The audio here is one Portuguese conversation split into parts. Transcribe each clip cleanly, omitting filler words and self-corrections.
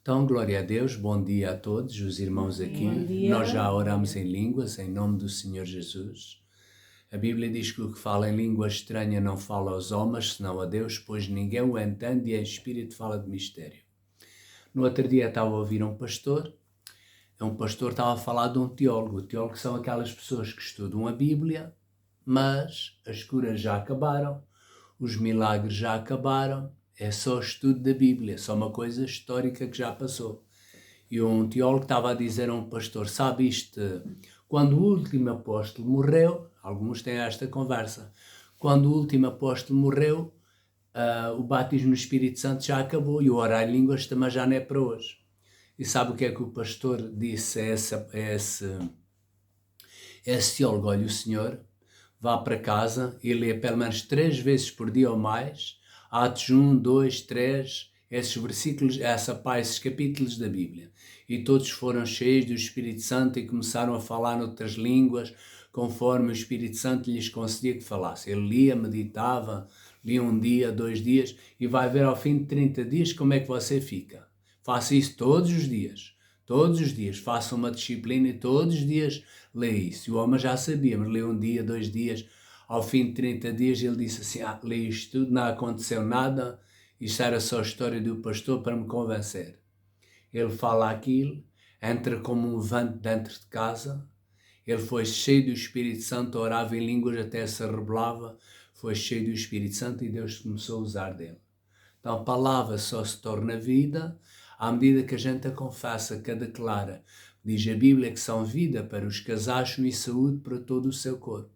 Então, glória a Deus, bom dia a todos os irmãos aqui. Bom dia. Nós já oramos em línguas, em nome do Senhor Jesus. A Bíblia diz que o que fala em língua estranha não fala aos homens, senão a Deus, pois ninguém o entende e em espírito fala de mistério. No outro dia estava a ouvir um pastor estava a falar de um teólogo. Teólogos são aquelas pessoas que estudam a Bíblia, mas as curas já acabaram, os milagres já acabaram, é só estudo da Bíblia, só uma coisa histórica que já passou. E um teólogo estava a dizer a um pastor, sabe isto, quando o último apóstolo morreu, alguns têm esta conversa, quando o último apóstolo morreu, o batismo no Espírito Santo já acabou e o orar em línguas também já não é para hoje. E sabe o que é que o pastor disse a esse teólogo? Olha, o senhor vá para casa e lê pelo menos 3 vezes por dia ou mais, Atos 1, 2, 3, esses versículos, esses capítulos da Bíblia. E todos foram cheios do Espírito Santo e começaram a falar noutras línguas, conforme o Espírito Santo lhes concedia que falasse. Ele lia, meditava, lia 1 dia, 2 dias, e vai ver ao fim de 30 dias como é que você fica. Faça isso todos os dias, faça uma disciplina e todos os dias lê isso. E o homem já sabia, mas lê 1 dia, 2 dias, ao fim de 30 dias ele disse assim, lê isto tudo, não aconteceu nada, isto era só a história do pastor para me convencer. Ele fala aquilo, entra como um vento dentro de casa, ele foi cheio do Espírito Santo, orava em línguas até se rebelava, foi cheio do Espírito Santo e Deus começou a usar dele. Então a palavra só se torna vida à medida que a gente a confessa, que a declara. Diz a Bíblia que são vida para os que as acham e saúde para todo o seu corpo.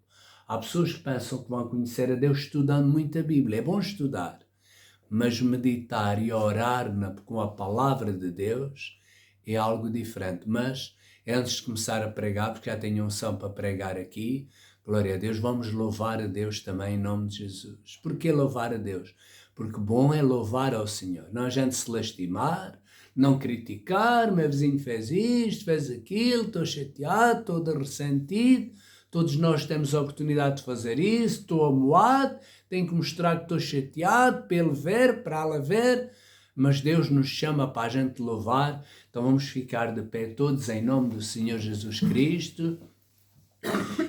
Há pessoas que pensam que vão conhecer a Deus estudando muito a Bíblia. É bom estudar, mas meditar e orar com a palavra de Deus é algo diferente. Mas antes de começar a pregar, porque já tenho unção para pregar aqui, glória a Deus, vamos louvar a Deus também em nome de Jesus. Por que louvar a Deus? Porque bom é louvar ao Senhor. Não a gente se lastimar, não criticar, meu vizinho fez isto, fez aquilo, estou chateado, estou ressentido, todos nós temos a oportunidade de fazer isso, estou amoado, tenho que mostrar que estou chateado, para ele ver, para ela ver, mas Deus nos chama para a gente louvar, então vamos ficar de pé todos em nome do Senhor Jesus Cristo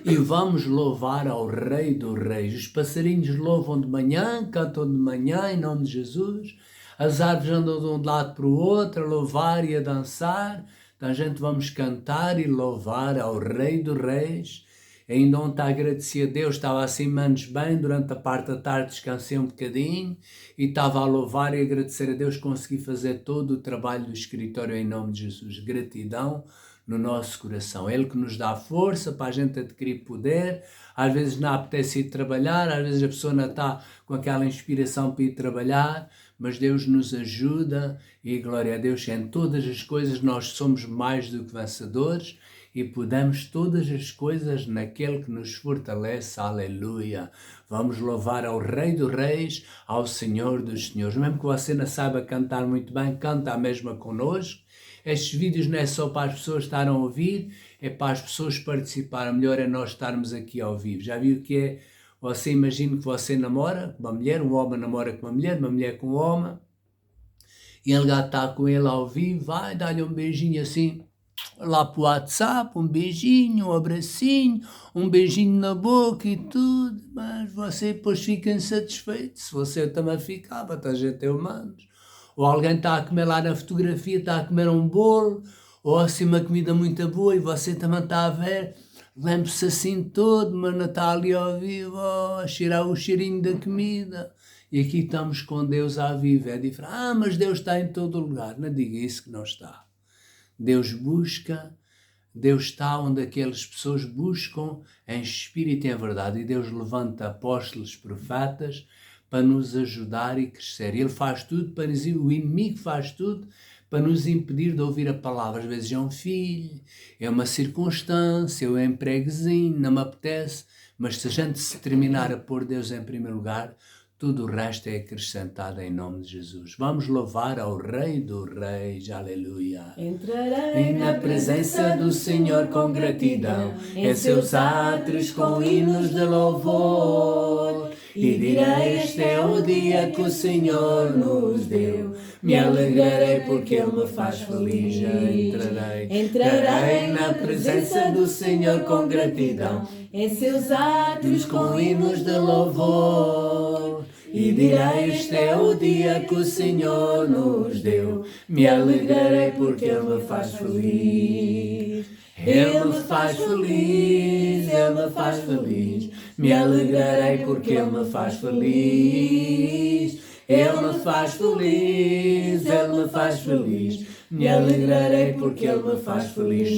e vamos louvar ao Rei dos Reis. Os passarinhos louvam de manhã, cantam de manhã em nome de Jesus, as árvores andam de um lado para o outro a louvar e a dançar, então a gente vamos cantar e louvar ao Rei dos Reis. Ainda ontem agradeci a Deus, estava assim menos bem, durante a parte da tarde descansei um bocadinho e estava a louvar e agradecer a Deus, consegui fazer todo o trabalho do escritório em nome de Jesus. Gratidão no nosso coração. Ele que nos dá força para a gente adquirir poder. Às vezes não apetece ir trabalhar, às vezes a pessoa não está com aquela inspiração para ir trabalhar, mas Deus nos ajuda e glória a Deus, em todas as coisas nós somos mais do que vencedores e podemos todas as coisas naquele que nos fortalece, aleluia. Vamos louvar ao Rei dos Reis, ao Senhor dos Senhores. Mesmo que você não saiba cantar muito bem, canta a mesma connosco. Estes vídeos não é só para as pessoas estarem a ouvir, é para as pessoas participarem. Melhor é nós estarmos aqui ao vivo. Já viu o que é? Você imagina que você namora com uma mulher, um homem namora com uma mulher com um homem, e ele já está com ele ao vivo, vai dar-lhe um beijinho assim, lá para o WhatsApp, um beijinho, um abracinho, um beijinho na boca e tudo, mas você depois fica insatisfeito. Se você também ficava, a gente é humanos. Ou alguém está a comer lá na fotografia, está a comer um bolo, ou assim uma comida muito boa e você também está a ver, lembre-se assim todo, mas não está ali ao vivo, a cheirar o cheirinho da comida. E aqui estamos com Deus à viva, é diferente. Mas Deus está em todo lugar. Não diga isso que não está. Deus está onde aquelas pessoas buscam em espírito e em verdade. E Deus levanta apóstolos, profetas, para nos ajudar e crescer. Ele faz tudo para nos, o inimigo faz tudo para nos impedir de ouvir a palavra. Às vezes é um filho, é uma circunstância, é um empregozinho, não me apetece. Mas se a gente se terminar a pôr Deus em primeiro lugar, tudo o resto é acrescentado em nome de Jesus. Vamos louvar ao Rei dos Reis, aleluia. Entrarei na presença do Senhor com gratidão, em seus atos com hinos de louvor. e direi: este é o dia que o Senhor nos deu. Me alegrarei porque Ele me faz feliz. Entrarei na presença do Senhor com gratidão, em seus átrios com hinos de louvor. E direi: este é o dia que o Senhor nos deu. Me alegrarei porque Ele me faz feliz. Ele me faz feliz, Ele me faz feliz. Me alegrarei porque Ele me faz feliz. Ele me faz feliz, Ele me faz feliz. Me alegrarei porque Ele me faz feliz.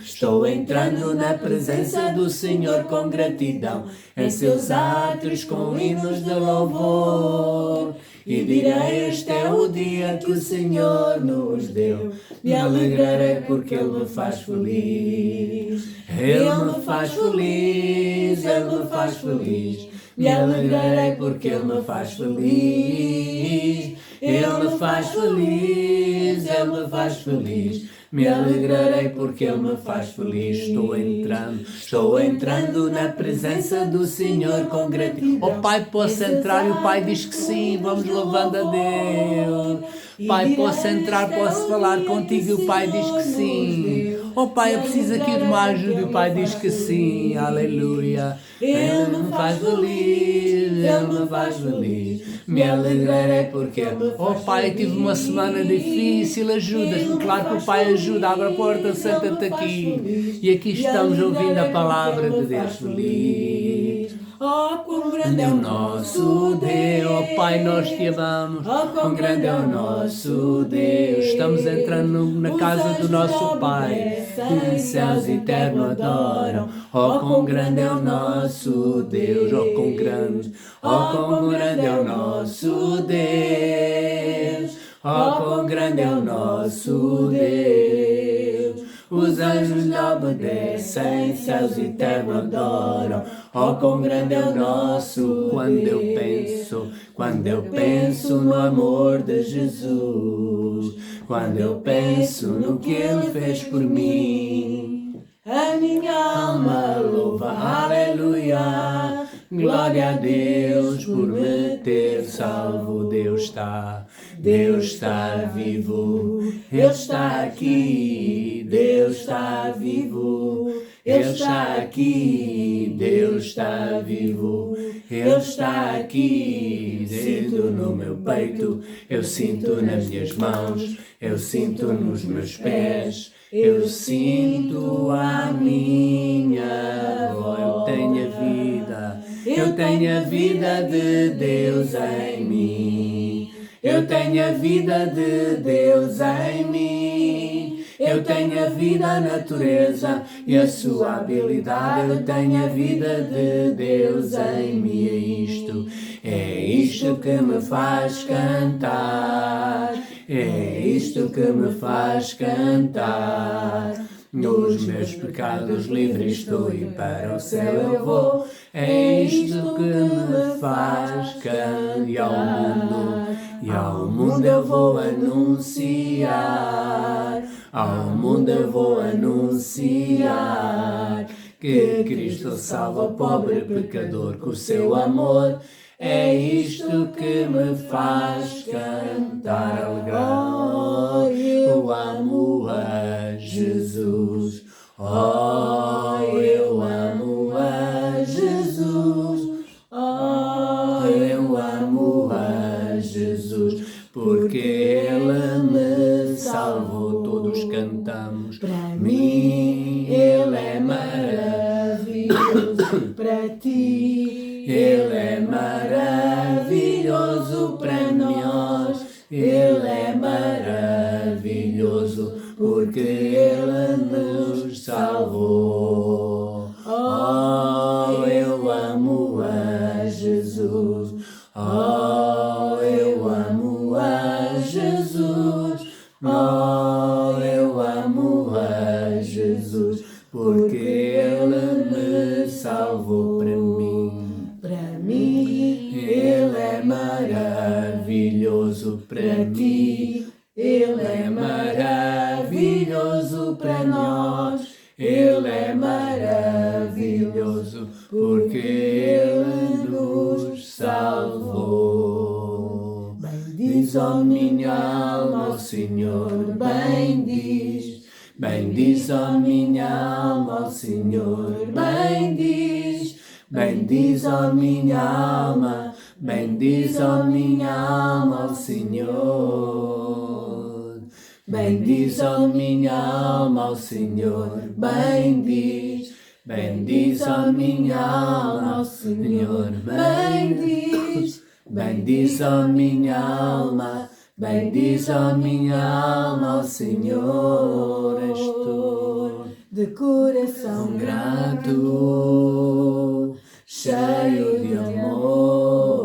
Estou entrando na presença do Senhor com gratidão, em seus átrios com hinos de louvor. E direi: este é o dia que o Senhor nos deu. Me alegrarei porque Ele me faz feliz. Ele me faz feliz, Ele me faz feliz. Me alegrarei porque Ele me faz feliz. Ele me faz feliz, Ele me faz feliz. Me alegrarei porque Ele me faz feliz. Estou entrando na presença do Senhor com gratidão. Oh Pai, posso entrar? E o Pai diz que sim. Vamos louvando a Deus. Pai, posso entrar, posso falar contigo? E o Pai diz que sim. Oh Pai, eu preciso aqui de uma ajuda. E o Pai diz que sim. Aleluia. Ele me faz feliz, Ele me faz feliz. Me alegrarei porque oh Pai, tive uma semana difícil, ajuda-me. Claro que o Pai ajuda, abre a porta, senta-te aqui. E aqui estamos ouvindo a palavra de Deus feliz. Oh, quão grande é o nosso Deus. Oh Pai, nós te amamos. Oh, quão grande é o nosso Deus. Estamos entrando na casa do nosso Pai, que os céus eternos adoram. Oh, quão grande é o nosso Deus. Oh, quão grande. Oh, quão grande é o nosso Deus. Oh, quão grande é o nosso Deus. Os anjos lhe obedecem, céus eternos adoram. Oh, quão grande é o nosso. Quando eu penso no amor de Jesus, quando eu penso no que Ele fez por mim, a minha alma louva, aleluia. Glória a Deus por me ter salvo. Deus está vivo, Ele está aqui. Deus está vivo, Ele está aqui. Deus está vivo, Ele está aqui. Sinto no meu peito, eu sinto nas minhas mãos, eu sinto nos meus pés, eu sinto a minha voz. Eu tenho a vida de Deus em mim. Eu tenho a vida de Deus em mim. Eu tenho a vida, a natureza e a sua habilidade. Eu tenho a vida de Deus em mim. É isto que me faz cantar. É isto que me faz cantar. Nos meus pecados livres estou e para o céu eu vou. É isto que me faz cantar. E ao mundo eu vou anunciar. Ao mundo eu vou anunciar que Cristo salva o pobre pecador com o seu amor. É isto que me faz cantar, alegrar. Eu amo a Jesus. Oh, eu amo a Jesus. Oh, eu amo a Jesus. Porque Ele me salvou. Todos cantamos. Para mim Ele é maravilhoso. Para ti Ele é maravilhoso. Para nós Ele é maravilhoso. Porque Ele nos salvou. Oh, eu amo a Jesus. Oh, eu amo a Jesus. Oh, eu amo a Jesus. Porque Ele me salvou. Para mim Ele é maravilhoso. Para ti Ele é maravilhoso. Para nós Ele é maravilhoso. Porque Ele nos Senhor, bendiz. Bendiz a minha alma ao Senhor, bendiz. Bendiz a minha alma, bendiz a minha alma ao Senhor. Bendiz a minha alma ao Senhor, bendiz. Bendiz a minha alma ao Senhor, bendiz. Bendiz a minha alma, bendiz a minha alma ao Senhor. Estou de coração grato, cheio de amor.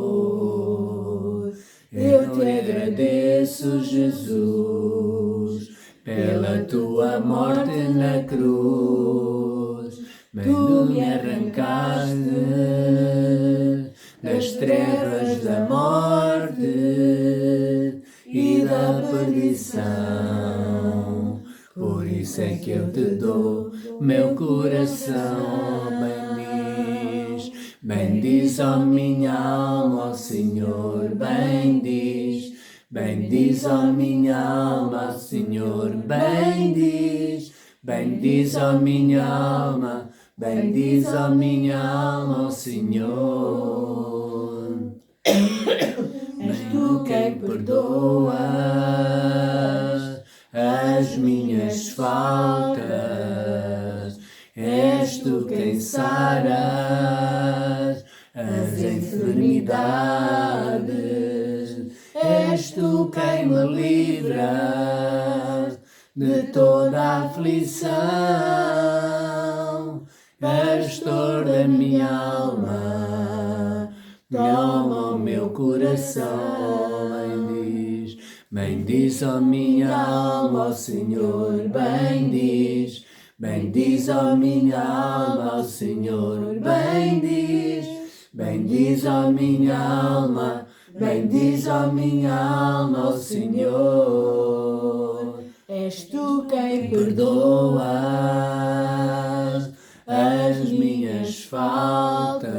Eu te agradeço, Jesus, pela tua morte na cruz. Tu me arrancaste das trevas da morte e da perdição. Por isso é que eu te dou meu coração. Bendiz, bendiz a minha alma, ó Senhor, bendiz. Bendiz a minha alma, Senhor, bendiz. Bendiz a minha alma, bendiz a minha alma, ó Senhor. És tu quem perdoa as minhas faltas, és tu quem saras as enfermidades, és tu quem me livras de toda a aflição, pastor da minha alma, toma o meu coração. Bendiz, bendiz a minha alma, ó Senhor, bendiz. Bendiz a minha alma, ó Senhor, bendiz. Bendiz a minha alma, bendiz a minha alma, ó Senhor. És tu quem perdoas as minhas faltas,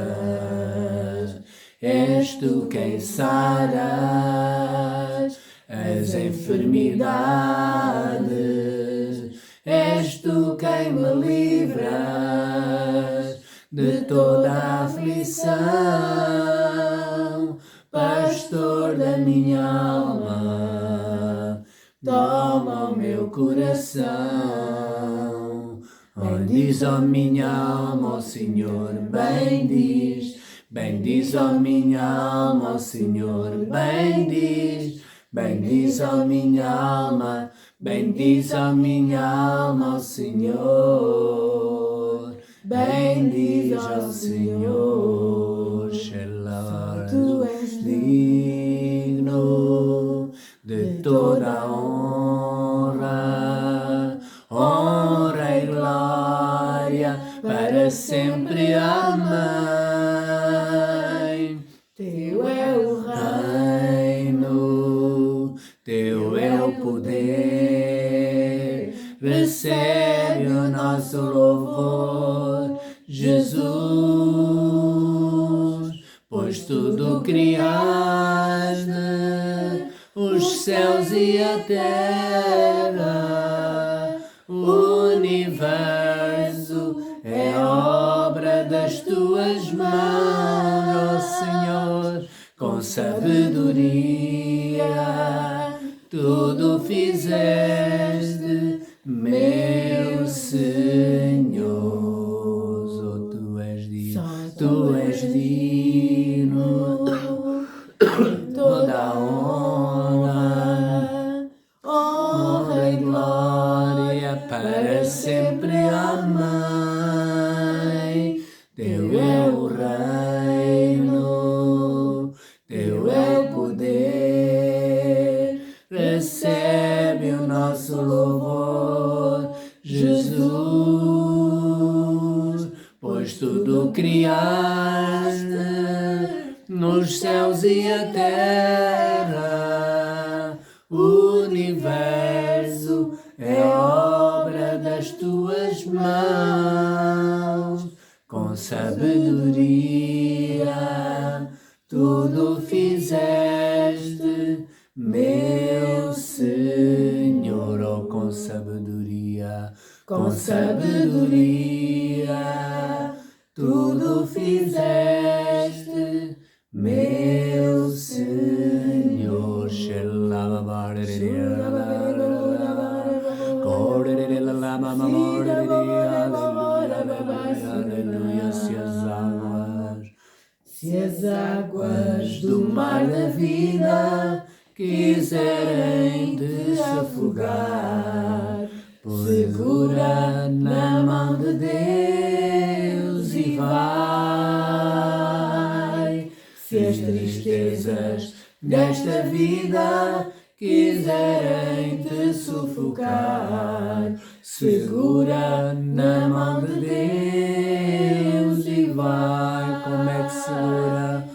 és tu quem saras as enfermidades, és tu quem me livras de toda a aflição, pastor da minha alma, toma o meu coração. Bendiz a minha alma, ó Senhor, bendiz. Bendiz a minha alma, ó Senhor, bendiz. Bendiz a minha alma, bendiz a minha alma, ó Senhor. Bendiz ao Senhor, Shelah, tu és digno de toda a honra, honra e glória para sempre. Amém. Teu é o reino, teu é o poder, recebe o nosso louvor, Jesus, pois tudo criaste, os céus e a terra, o universo é obra das tuas mãos, ó Senhor, com sabedoria tudo fizeste, meu Senhor. Oh, tu és digno de toda a honra, honra e glória para sempre. Amém. Teu é o reino, teu é o poder, recebe o nosso louvor, Jesus, pois tudo criaste, nos céus e a terra, o universo é obra das tuas mãos, com sabedoria tudo fizeste, meu Senhor. oh, com sabedoria, com sabedoria, tudo fizeste, meu Senhor. Se as águas do mar da vida quiserem te afogar, segura na mão de Deus e vai. Se as tristezas desta vida quiserem te sufocar, segura na mão de Deus e vai. Como é que segura?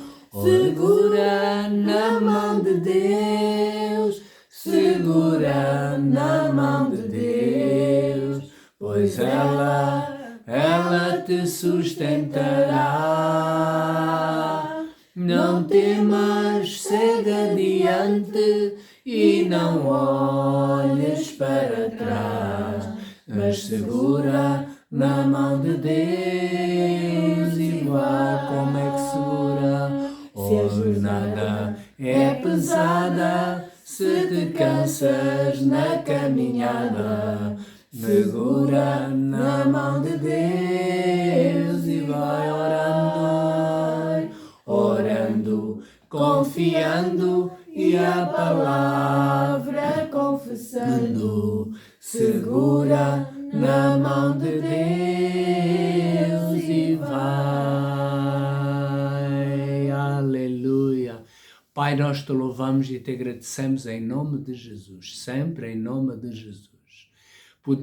Segura na mão de Deus, segura na mão de Deus, pois ela te sustentará. Não temas, segue adiante e não olhes para trás, mas segura na mão de Deus e vai. Como é que segura? Se a jornada é pesada, se te cansas na caminhada, segura na mão de Deus e vai orando, confiando e a palavra confessando, segura na mão de Deus e vai. Aleluia. Pai, nós te louvamos e te agradecemos em nome de Jesus, sempre em nome de Jesus, por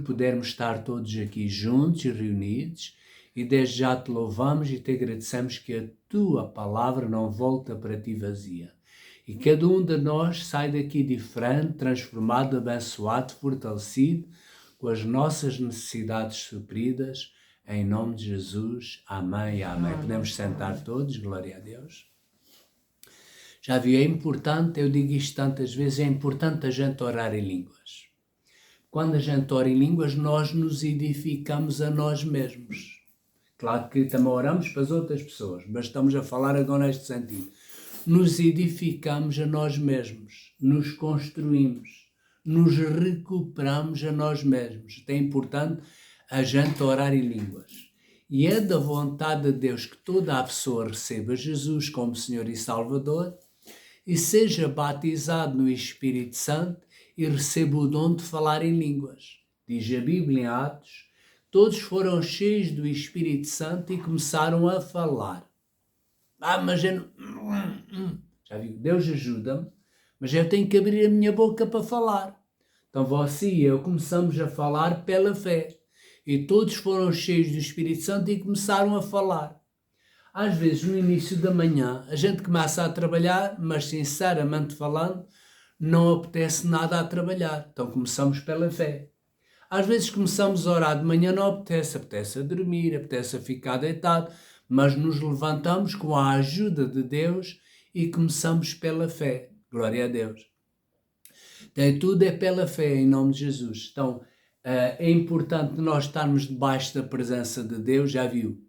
podermos estar todos aqui juntos e reunidos, e desde já te louvamos e te agradecemos que a tua palavra não volta para ti vazia. E cada um de nós sai daqui diferente, transformado, abençoado, fortalecido, com as nossas necessidades supridas, em nome de Jesus. Amém, amém. Podemos sentar todos, glória a Deus. Já viu, é importante, eu digo isto tantas vezes, é importante a gente orar em línguas. Quando a gente ora em línguas, nós nos edificamos a nós mesmos. Claro que também oramos para as outras pessoas, mas estamos a falar agora neste sentido. Nos edificamos a nós mesmos, nos construímos, nos recuperamos a nós mesmos. É importante a gente orar em línguas. E é da vontade de Deus que toda a pessoa receba Jesus como Senhor e Salvador e seja batizado no Espírito Santo e receba o dom de falar em línguas. Diz a Bíblia em Atos, todos foram cheios do Espírito Santo e começaram a falar. Mas eu não... Já viu? Deus ajuda-me, mas eu tenho que abrir a minha boca para falar. Então você e eu começamos a falar pela fé. E todos foram cheios do Espírito Santo e começaram a falar. Às vezes, no início da manhã, a gente começa a trabalhar, mas sinceramente falando, não apetece nada a trabalhar. Então começamos pela fé. Às vezes começamos a orar de manhã, não apetece a dormir, apetece a ficar deitado, mas nos levantamos com a ajuda de Deus e começamos pela fé. Glória a Deus. Então, tudo é pela fé, em nome de Jesus. Então, é importante nós estarmos debaixo da presença de Deus, já viu?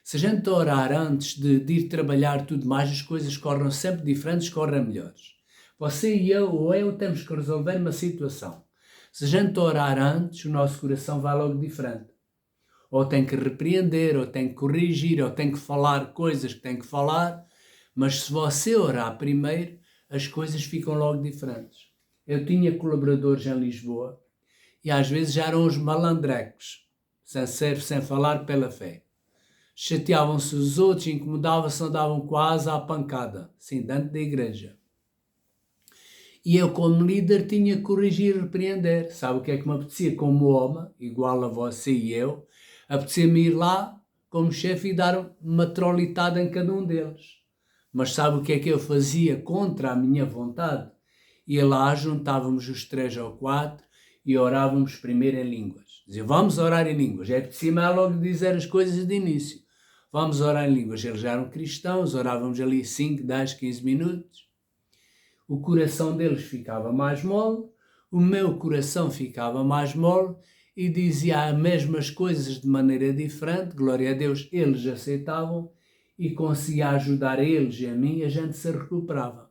Se a gente orar antes de ir trabalhar tudo mais, as coisas correm sempre diferentes, correm melhores. Você e eu, ou eu, temos que resolver uma situação. Se a gente orar antes, o nosso coração vai logo diferente. Ou tem que repreender, ou tem que corrigir, ou tem que falar coisas que tem que falar, mas se você orar primeiro, as coisas ficam logo diferentes. Eu tinha colaboradores em Lisboa, e às vezes já eram os malandrecos, sem falar pela fé. Chateavam-se os outros, incomodavam-se, andavam quase à pancada, assim, dentro da igreja. E eu, como líder, tinha que corrigir e repreender. Sabe o que é que me apetecia como homem, igual a você e eu? Apetecia-me ir lá, como chefe, e dar uma trolitada em cada um deles. Mas sabe o que é que eu fazia contra a minha vontade? Ia lá, juntávamos os 3 ou 4 e orávamos primeiro em línguas. Dizia, vamos orar em línguas. É apetecia-me logo dizer as coisas de início. Vamos orar em línguas. Eles já eram cristãos, orávamos ali 5, 10, 15 minutos. O coração deles ficava mais mole, o meu coração ficava mais mole e dizia as mesmas coisas de maneira diferente. Glória a Deus, eles aceitavam e conseguia ajudar a eles e a mim, a gente se recuperava.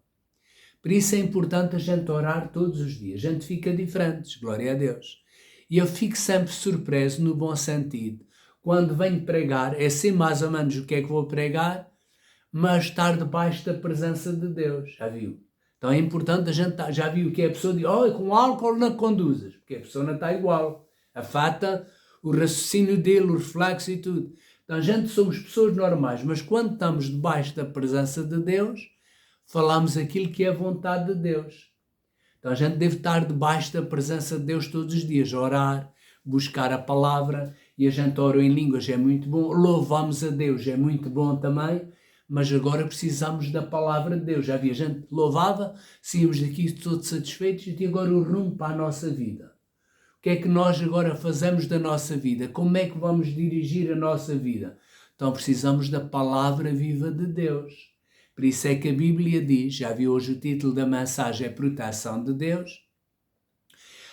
Por isso é importante a gente orar todos os dias. A gente fica diferentes, glória a Deus. E eu fico sempre surpreso, no bom sentido. Quando venho pregar, é assim mais ou menos o que é que vou pregar, mas estar debaixo da presença de Deus. Já viu? Então é importante a gente, já viu que a pessoa diz, com álcool não conduzas, porque a pessoa não está igual. Afeta o raciocínio dele, o reflexo e tudo. Então a gente somos pessoas normais, mas quando estamos debaixo da presença de Deus, falamos aquilo que é a vontade de Deus. Então a gente deve estar debaixo da presença de Deus todos os dias, orar, buscar a palavra, e a gente ora em línguas, é muito bom, louvamos a Deus, é muito bom também, mas agora precisamos da palavra de Deus. Já vi, a gente louvava, saímos daqui todos satisfeitos, e agora o rumo para a nossa vida. O que é que nós agora fazemos da nossa vida? Como é que vamos dirigir a nossa vida? Então precisamos da palavra viva de Deus. Por isso é que a Bíblia diz, já viu hoje o título da mensagem é Proteção de Deus.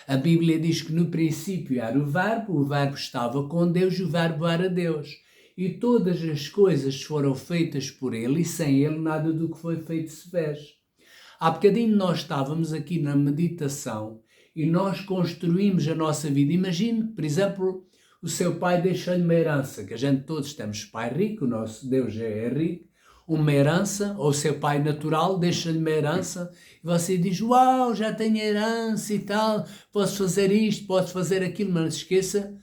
A Bíblia diz que no princípio era o Verbo estava com Deus e o Verbo era Deus. E todas as coisas foram feitas por Ele e sem Ele nada do que foi feito se fez. Há bocadinho nós estávamos aqui na meditação e nós construímos a nossa vida. Imagine, por exemplo, o seu pai deixa-lhe uma herança, que a gente todos temos pai rico, o nosso Deus é rico, uma herança, ou o seu pai natural deixa-lhe uma herança, e você diz, uau, já tenho herança e tal, posso fazer isto, posso fazer aquilo, mas não se esqueça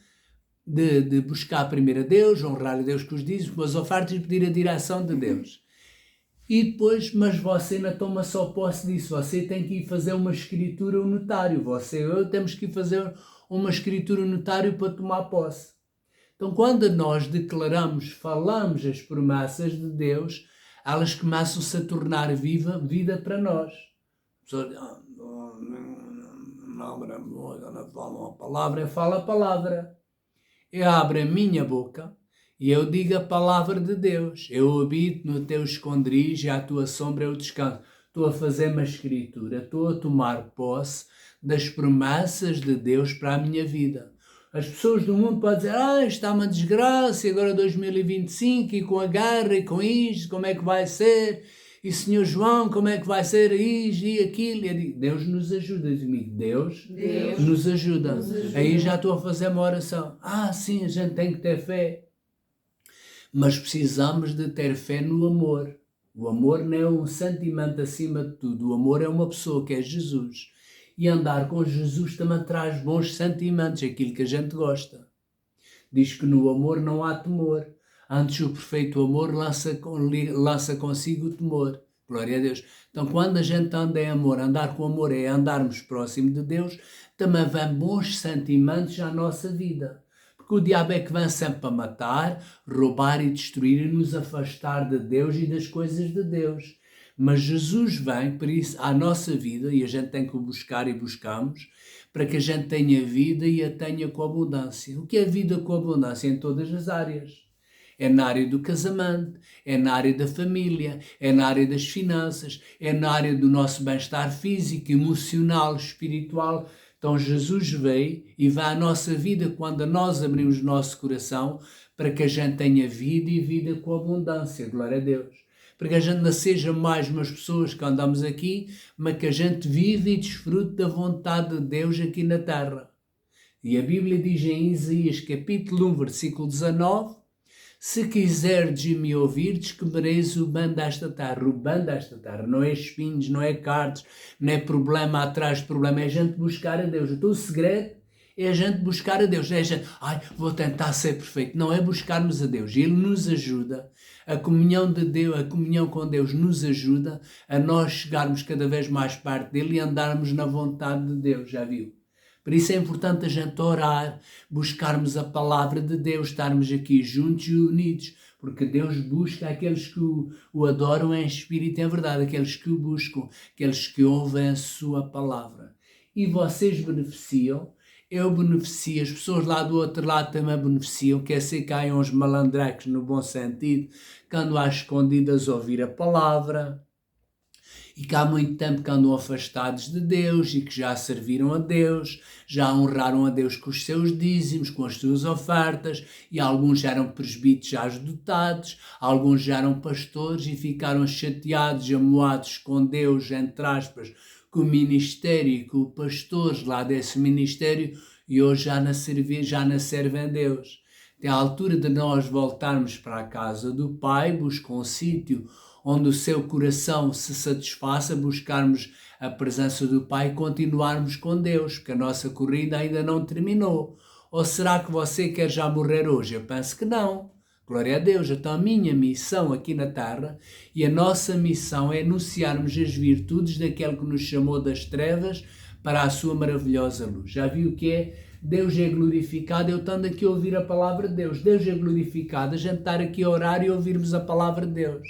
de buscar primeiro a Deus, honrar a Deus com os dízimos, com as ofertas e pedir a direção de Deus. E depois, mas você não toma só posse disso, você tem que ir fazer uma escritura, um notário, você ou eu temos que ir fazer uma escritura, um notário para tomar posse. Então, quando nós declaramos, falamos as promessas de Deus, elas começam-se a tornar vida para nós. A pessoa diz, não fala a palavra, eu falo a palavra. Eu abro a minha boca e eu digo a palavra de Deus. Eu habito no teu esconderijo e à tua sombra eu descanso. Estou a fazer uma escritura, estou a tomar posse das promessas de Deus para a minha vida. As pessoas do mundo podem dizer, está uma desgraça, e agora 2025, e com a guerra, e com isto, como é que vai ser? E Senhor João, como é que vai ser isto e aquilo? E eu digo, Deus nos ajuda, amigo. Deus nos ajuda. Aí já estou a fazer uma oração. Sim, a gente tem que ter fé. Mas precisamos de ter fé no amor. O amor não é um sentimento acima de tudo. O amor é uma pessoa que é Jesus. E andar com Jesus também traz bons sentimentos, aquilo que a gente gosta. Diz que no amor não há temor. Antes o perfeito amor lança consigo o temor. Glória a Deus. Então quando a gente anda em amor, andar com amor é andarmos próximo de Deus, também vêm bons sentimentos à nossa vida. Porque o diabo é que vem sempre para matar, roubar e destruir e nos afastar de Deus e das coisas de Deus. Mas Jesus vem, por isso, à nossa vida, e a gente tem que o buscar e buscamos, para que a gente tenha vida e a tenha com abundância. O que é vida com abundância? Em todas as áreas. É na área do casamento, é na área da família, é na área das finanças, é na área do nosso bem-estar físico, emocional, espiritual. Então Jesus veio e vai à nossa vida quando nós abrimos o nosso coração para que a gente tenha vida e vida com abundância. Glória a Deus. Para que a gente não seja mais umas pessoas que andamos aqui, mas que a gente vive e desfrute da vontade de Deus aqui na terra. E a Bíblia diz em Isaías capítulo 1, versículo 19, se quiserdes me ouvirdes, comereis o bem desta terra. O bem desta terra não é espinhos, não é cardos, não é problema atrás de problema, é a gente buscar a Deus. Então o segredo é a gente buscar a Deus. É a gente, vou tentar ser perfeito. Não é buscarmos a Deus. Ele nos ajuda. A comunhão de Deus, a comunhão com Deus nos ajuda a nós chegarmos cada vez mais perto dele e andarmos na vontade de Deus. Já viu? Por isso é importante a gente orar, buscarmos a palavra de Deus, estarmos aqui juntos e unidos, porque Deus busca aqueles que o adoram em espírito e em verdade, aqueles que o buscam, aqueles que ouvem a sua palavra. E vocês beneficiam, eu beneficio, as pessoas lá do outro lado também beneficiam, quer ser que caiam uns malandrecos no bom sentido, que andam às escondidas a ouvir a palavra. e que há muito tempo que andam afastados de Deus e que já serviram a Deus, já honraram a Deus com os seus dízimos, com as suas ofertas, e alguns já eram presbíteros já dotados, alguns já eram pastores e ficaram chateados, amoados com Deus, entre aspas, com o ministério e com os pastores lá desse ministério, e hoje já não servem a Deus. É a altura de nós voltarmos para a casa do Pai, buscar um sítio onde o seu coração se satisfaça, buscarmos a presença do Pai e continuarmos com Deus, porque a nossa corrida ainda não terminou. Ou será que você quer já morrer hoje? Eu penso que não. Glória a Deus. Então a minha missão aqui na Terra e a nossa missão é anunciarmos as virtudes daquele que nos chamou das trevas para a sua maravilhosa luz. Já viu o que é? Deus é glorificado, eu estando aqui a ouvir a palavra de Deus. Deus é glorificado, a gente estar aqui a orar e ouvirmos a palavra de Deus.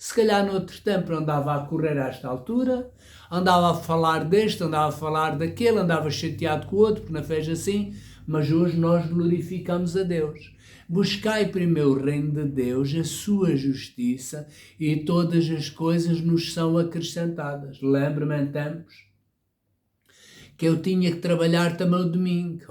Se calhar no outro tempo andava a correr a esta altura, andava a falar deste, andava a falar daquele, andava chateado com o outro, porque não fez assim, mas hoje nós glorificamos a Deus. Buscai primeiro o reino de Deus, a sua justiça, e todas as coisas nos são acrescentadas. Lembro-me em tempos que eu tinha que trabalhar também o domingo.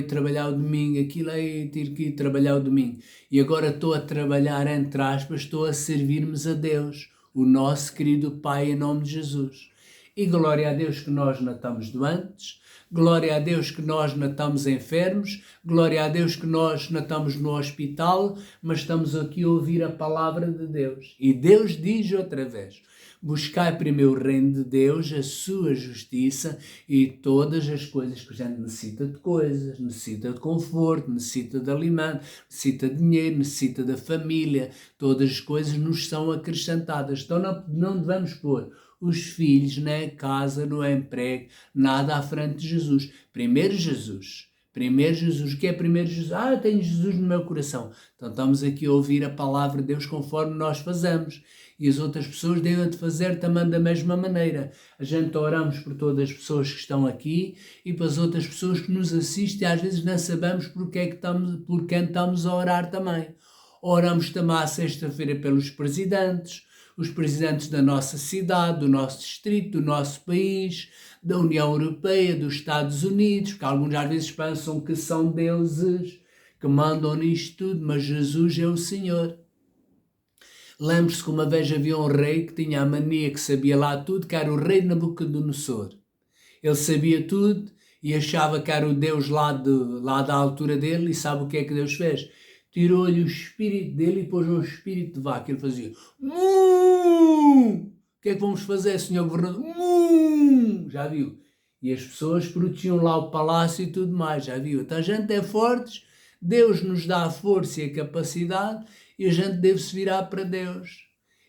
Trabalhar o domingo, aquilo aí, ter que ir trabalhar o domingo. E agora estou a trabalhar, entre aspas, estou a servir-nos a Deus, o nosso querido Pai, em nome de Jesus. E glória a Deus que nós não estamos doentes, glória a Deus que nós não estamos enfermos, glória a Deus que nós não estamos no hospital, mas estamos aqui a ouvir a palavra de Deus. E Deus diz outra vez: buscai primeiro o reino de Deus, a sua justiça, e todas as coisas que a gente necessita de coisas, necessita de conforto, necessita de alimento, necessita de dinheiro, necessita da família, todas as coisas nos são acrescentadas. Então não devemos pôr os filhos na casa, no emprego, nada à frente de Jesus. Primeiro Jesus. Primeiro Jesus. O que é primeiro Jesus? Eu tenho Jesus no meu coração. Então estamos aqui a ouvir a palavra de Deus conforme nós fazemos. E as outras pessoas devem de fazer também da mesma maneira. A gente oramos por todas as pessoas que estão aqui e para as outras pessoas que nos assistem, e às vezes não sabemos por quem estamos a orar também. Oramos também à sexta-feira pelos presidentes, os presidentes da nossa cidade, do nosso distrito, do nosso país, da União Europeia, dos Estados Unidos, porque alguns às vezes pensam que são deuses, que mandam nisto tudo, mas Jesus é o Senhor. Lembre-se que uma vez havia um rei que tinha a mania que sabia lá tudo, que era o rei Nabucodonosor. Ele sabia tudo e achava que era o Deus lá da altura dele, e sabe o que é que Deus fez? Tirou-lhe o espírito dele e pôs um espírito de vaca. Ele fazia: o que é que vamos fazer, senhor governador? Já viu? E as pessoas protegiam lá o palácio e tudo mais, já viu? Então a gente é fortes, Deus nos dá a força e a capacidade, e a gente deve se virar para Deus.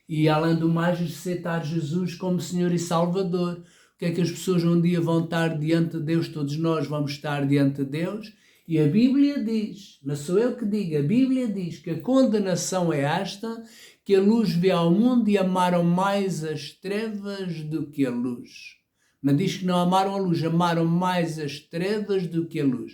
E além do mais, aceitar Jesus como Senhor e Salvador. O que é que as pessoas um dia vão estar diante de Deus? Todos nós vamos estar diante de Deus. E a Bíblia diz, não sou eu que digo, a Bíblia diz que a condenação é esta, que a luz veio ao mundo e amaram mais as trevas do que a luz. Não diz que não amaram a luz, amaram mais as trevas do que a luz.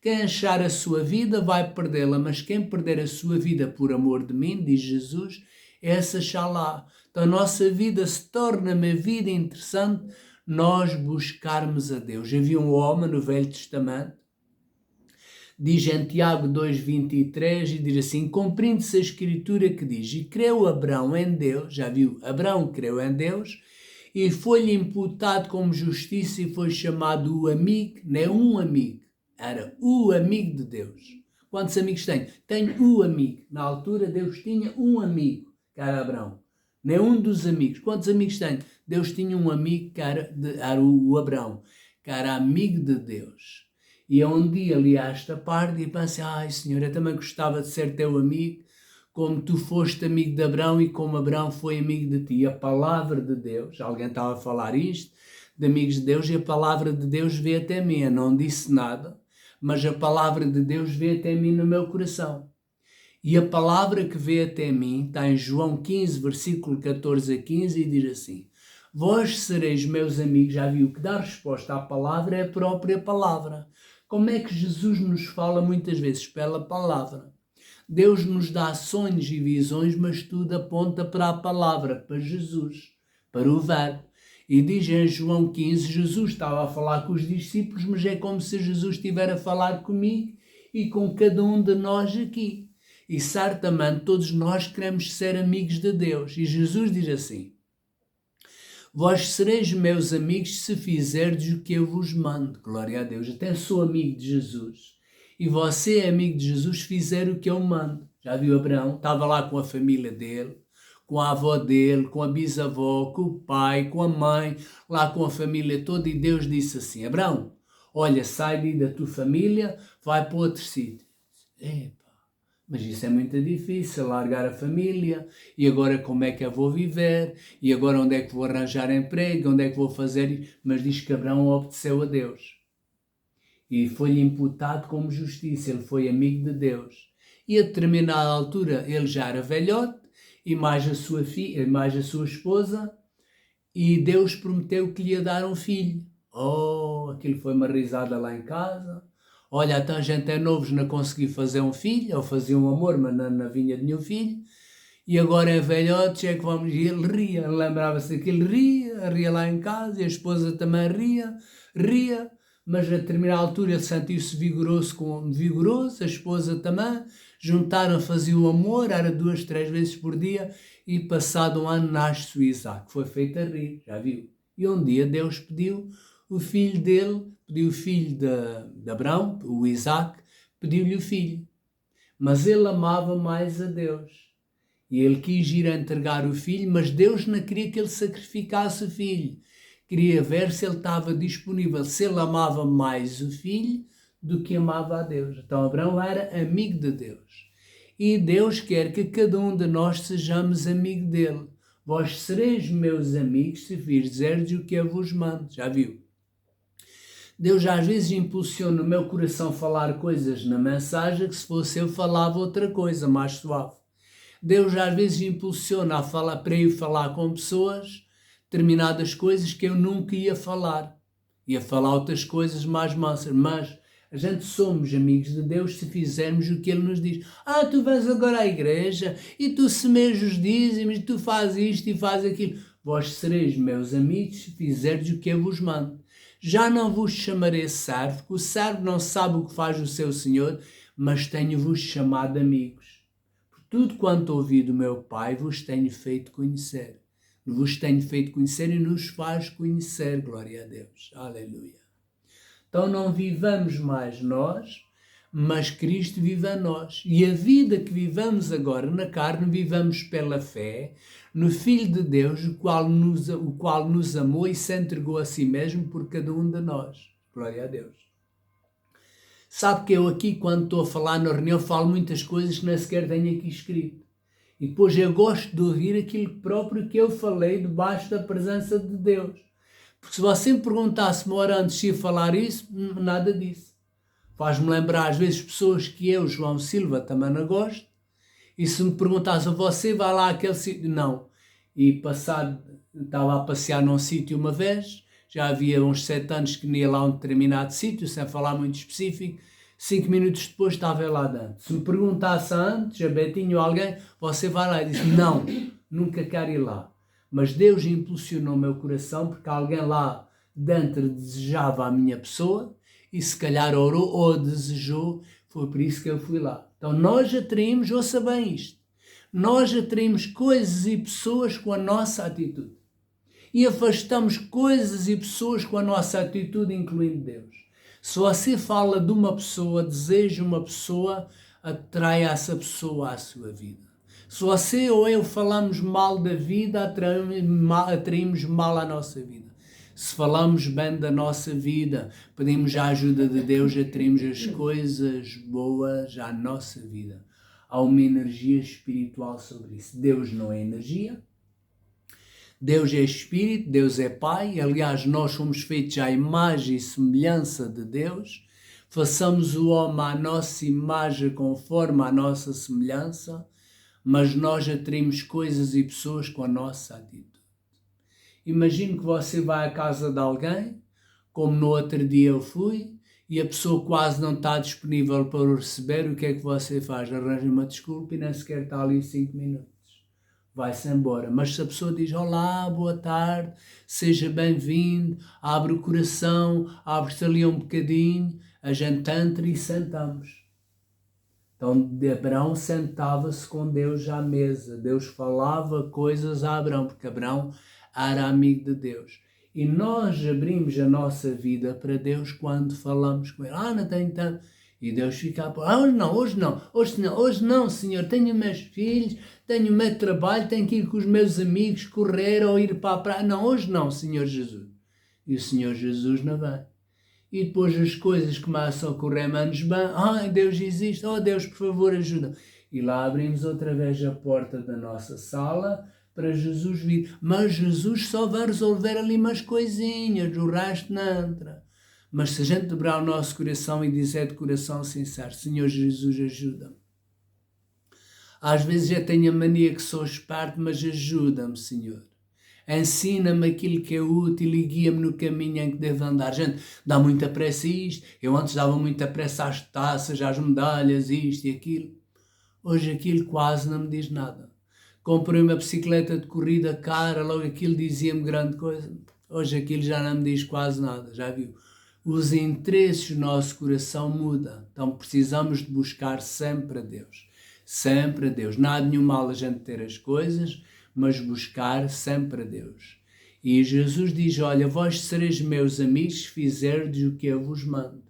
Quem achar a sua vida vai perdê-la, mas quem perder a sua vida por amor de mim, diz Jesus, essa achará. Então a nossa vida se torna uma vida interessante, nós buscarmos a Deus. Havia um homem no Velho Testamento, diz em Tiago 2,23, e diz assim: compreende-se a Escritura que diz: e creu Abraão em Deus, já viu? Abraão creu em Deus, e foi-lhe imputado como justiça e foi chamado o amigo, não é um amigo, era o amigo de Deus. Quantos amigos tem? Tenho o amigo. Na altura Deus tinha um amigo, que era Abraão. Não é um dos amigos. Quantos amigos tem? Deus tinha um amigo que era o Abraão, que era amigo de Deus. E um dia li esta parte e pensei: ai Senhor, eu também gostava de ser teu amigo, como tu foste amigo de Abraão e como Abraão foi amigo de ti. A palavra de Deus, alguém estava a falar isto, de amigos de Deus, e a palavra de Deus veio até mim. Eu não disse nada, mas a palavra de Deus veio até mim no meu coração. E a palavra que veio até mim está em João 15, versículo 14 a 15, e diz assim: vós sereis meus amigos. Já viu que dar resposta à palavra é a própria palavra. Como é que Jesus nos fala muitas vezes? Pela palavra. Deus nos dá sonhos e visões, mas tudo aponta para a palavra, para Jesus, para o Verbo. E diz em João 15, Jesus estava a falar com os discípulos, mas é como se Jesus estivesse a falar comigo e com cada um de nós aqui. E certamente todos nós queremos ser amigos de Deus. E Jesus diz assim: vós sereis meus amigos se fizerdes o que eu vos mando. Glória a Deus. Até sou amigo de Jesus. E você é amigo de Jesus se fizer o que eu mando. Já viu Abraão? Estava lá com a família dele, com a avó dele, com a bisavó, com o pai, com a mãe, lá com a família toda. E Deus disse assim: Abraão, olha, sai daí da tua família, vai para outro sítio. Mas isso é muito difícil, largar a família, e agora como é que eu vou viver, e agora onde é que vou arranjar emprego, onde é que vou fazer? Mas diz que Abraão obedeceu a Deus. E foi-lhe imputado como justiça, ele foi amigo de Deus. E a determinada altura ele já era velhote, e mais a sua filha, mais a sua esposa, e Deus prometeu que lhe ia dar um filho. Oh, aquilo foi uma risada lá em casa. Olha, até a gente é novos, não consegui fazer um filho, ou fazia um amor, mas não vinha de nenhum filho. E agora é velhote, é que vamos... E ele ria, lembrava-se daquilo, ria lá em casa, e a esposa também ria, mas a determinada altura ele sentiu-se vigoroso, a esposa também, juntaram, faziam o amor, era 2, 3 vezes por dia, e passado um ano nasce o Isaac, foi feito a rir, já viu? E um dia Deus pediu o filho dele, pediu o filho de Abraão, o Isaac, pediu-lhe o filho. Mas ele amava mais a Deus. E ele quis ir a entregar o filho, mas Deus não queria que ele sacrificasse o filho. Queria ver se ele estava disponível, se ele amava mais o filho do que amava a Deus. Então Abraão era amigo de Deus. E Deus quer que cada um de nós sejamos amigo dele. Vós sereis meus amigos se fizerdes o que eu vos mando. Já viu? Deus às vezes impulsiona no meu coração falar coisas na mensagem que se fosse eu falava outra coisa mais suave. Deus às vezes impulsiona a falar, para eu falar com pessoas determinadas coisas que eu nunca ia falar. Ia falar outras coisas mais mansas, mas a gente somos amigos de Deus se fizermos o que Ele nos diz. Tu vais agora à igreja e tu semeias os dízimos e tu fazes isto e fazes aquilo. Vós sereis meus amigos se fizerdes o que eu vos mando. Já não vos chamarei servo, porque o servo não sabe o que faz o seu senhor, mas tenho-vos chamado amigos. Por tudo quanto ouvi do meu Pai vos tenho feito conhecer. Vos tenho feito conhecer e nos faz conhecer, glória a Deus. Aleluia. Então não vivamos mais nós, mas Cristo vive a nós. E a vida que vivamos agora na carne, vivamos pela fé no Filho de Deus, o qual nos amou e se entregou a si mesmo por cada um de nós. Glória a Deus. Sabe que eu aqui, quando estou a falar na reunião, falo muitas coisas que nem sequer tenho aqui escrito. E depois eu gosto de ouvir aquilo próprio que eu falei debaixo da presença de Deus. Porque se você me perguntasse uma hora antes se ia falar isso, nada disso. Faz-me lembrar às vezes pessoas que eu, João Silva, também não gosto. E se me perguntasse, você vai lá àquele sítio? Não. E estava a passear num sítio uma vez, já havia uns 7 anos que não ia lá a um determinado sítio, sem falar muito específico. 5 minutos depois estava lá dentro. Se me perguntasse antes, a Betinho ou alguém, você vai lá? E disse, não, nunca quero ir lá. Mas Deus impulsionou o meu coração porque alguém lá dentro desejava a minha pessoa e se calhar orou ou desejou, foi por isso que eu fui lá. Então nós atraímos, ouça bem isto, nós atraímos coisas e pessoas com a nossa atitude. E afastamos coisas e pessoas com a nossa atitude, incluindo Deus. Se você fala de uma pessoa, deseja uma pessoa, atrai essa pessoa à sua vida. Se você ou eu falamos mal da vida, atraímos mal à nossa vida. Se falamos bem da nossa vida, pedimos a ajuda de Deus, atraímos as coisas boas à nossa vida. Há uma energia espiritual sobre isso. Deus não é energia. Deus é Espírito, Deus é Pai, aliás, nós somos feitos à imagem e semelhança de Deus, façamos o homem à nossa imagem conforme à nossa semelhança, mas nós atraímos coisas e pessoas com a nossa atitude. Imagine que você vai à casa de alguém, como no outro dia eu fui, e a pessoa quase não está disponível para o receber, o que é que você faz? Arranja uma desculpa e nem sequer está ali 5 minutos. vai-se embora. Mas se a pessoa diz olá, boa tarde, seja bem-vindo, abre o coração, abre-se ali um bocadinho, a gente entra e sentamos. Então Abraão sentava-se com Deus à mesa, Deus falava coisas a Abraão, porque Abraão era amigo de Deus. E nós abrimos a nossa vida para Deus quando falamos com Ele. Não tenho tanto. E Deus fica hoje não, Senhor, tenho meus filhos, tenho o meu trabalho, tenho que ir com os meus amigos, correr ou ir para a praia. Não, hoje não, Senhor Jesus. E o Senhor Jesus não vem. E depois as coisas começam a correr menos bem. Deus existe, Deus, por favor, ajuda. E lá abrimos outra vez a porta da nossa sala para Jesus vir. Mas Jesus só vai resolver ali umas coisinhas, o resto não entra. Mas se a gente dobrar o nosso coração e dizer de coração sincero, Senhor Jesus, ajuda-me. Às vezes eu tenho a mania que sou esperto, mas ajuda-me, Senhor. Ensina-me aquilo que é útil e guia-me no caminho em que devo andar. Gente, dá muita pressa a isto. Eu antes dava muita pressa às taças, às medalhas, isto e aquilo. Hoje aquilo quase não me diz nada. Comprei uma bicicleta de corrida cara, logo aquilo dizia-me grande coisa. Hoje aquilo já não me diz quase nada, já viu? Os interesses do nosso coração mudam. Então precisamos de buscar sempre a Deus. Sempre a Deus. Nada nenhum mal a gente ter as coisas, mas buscar sempre a Deus. E Jesus diz, olha, vós sereis meus amigos se fizerdes o que eu vos mando.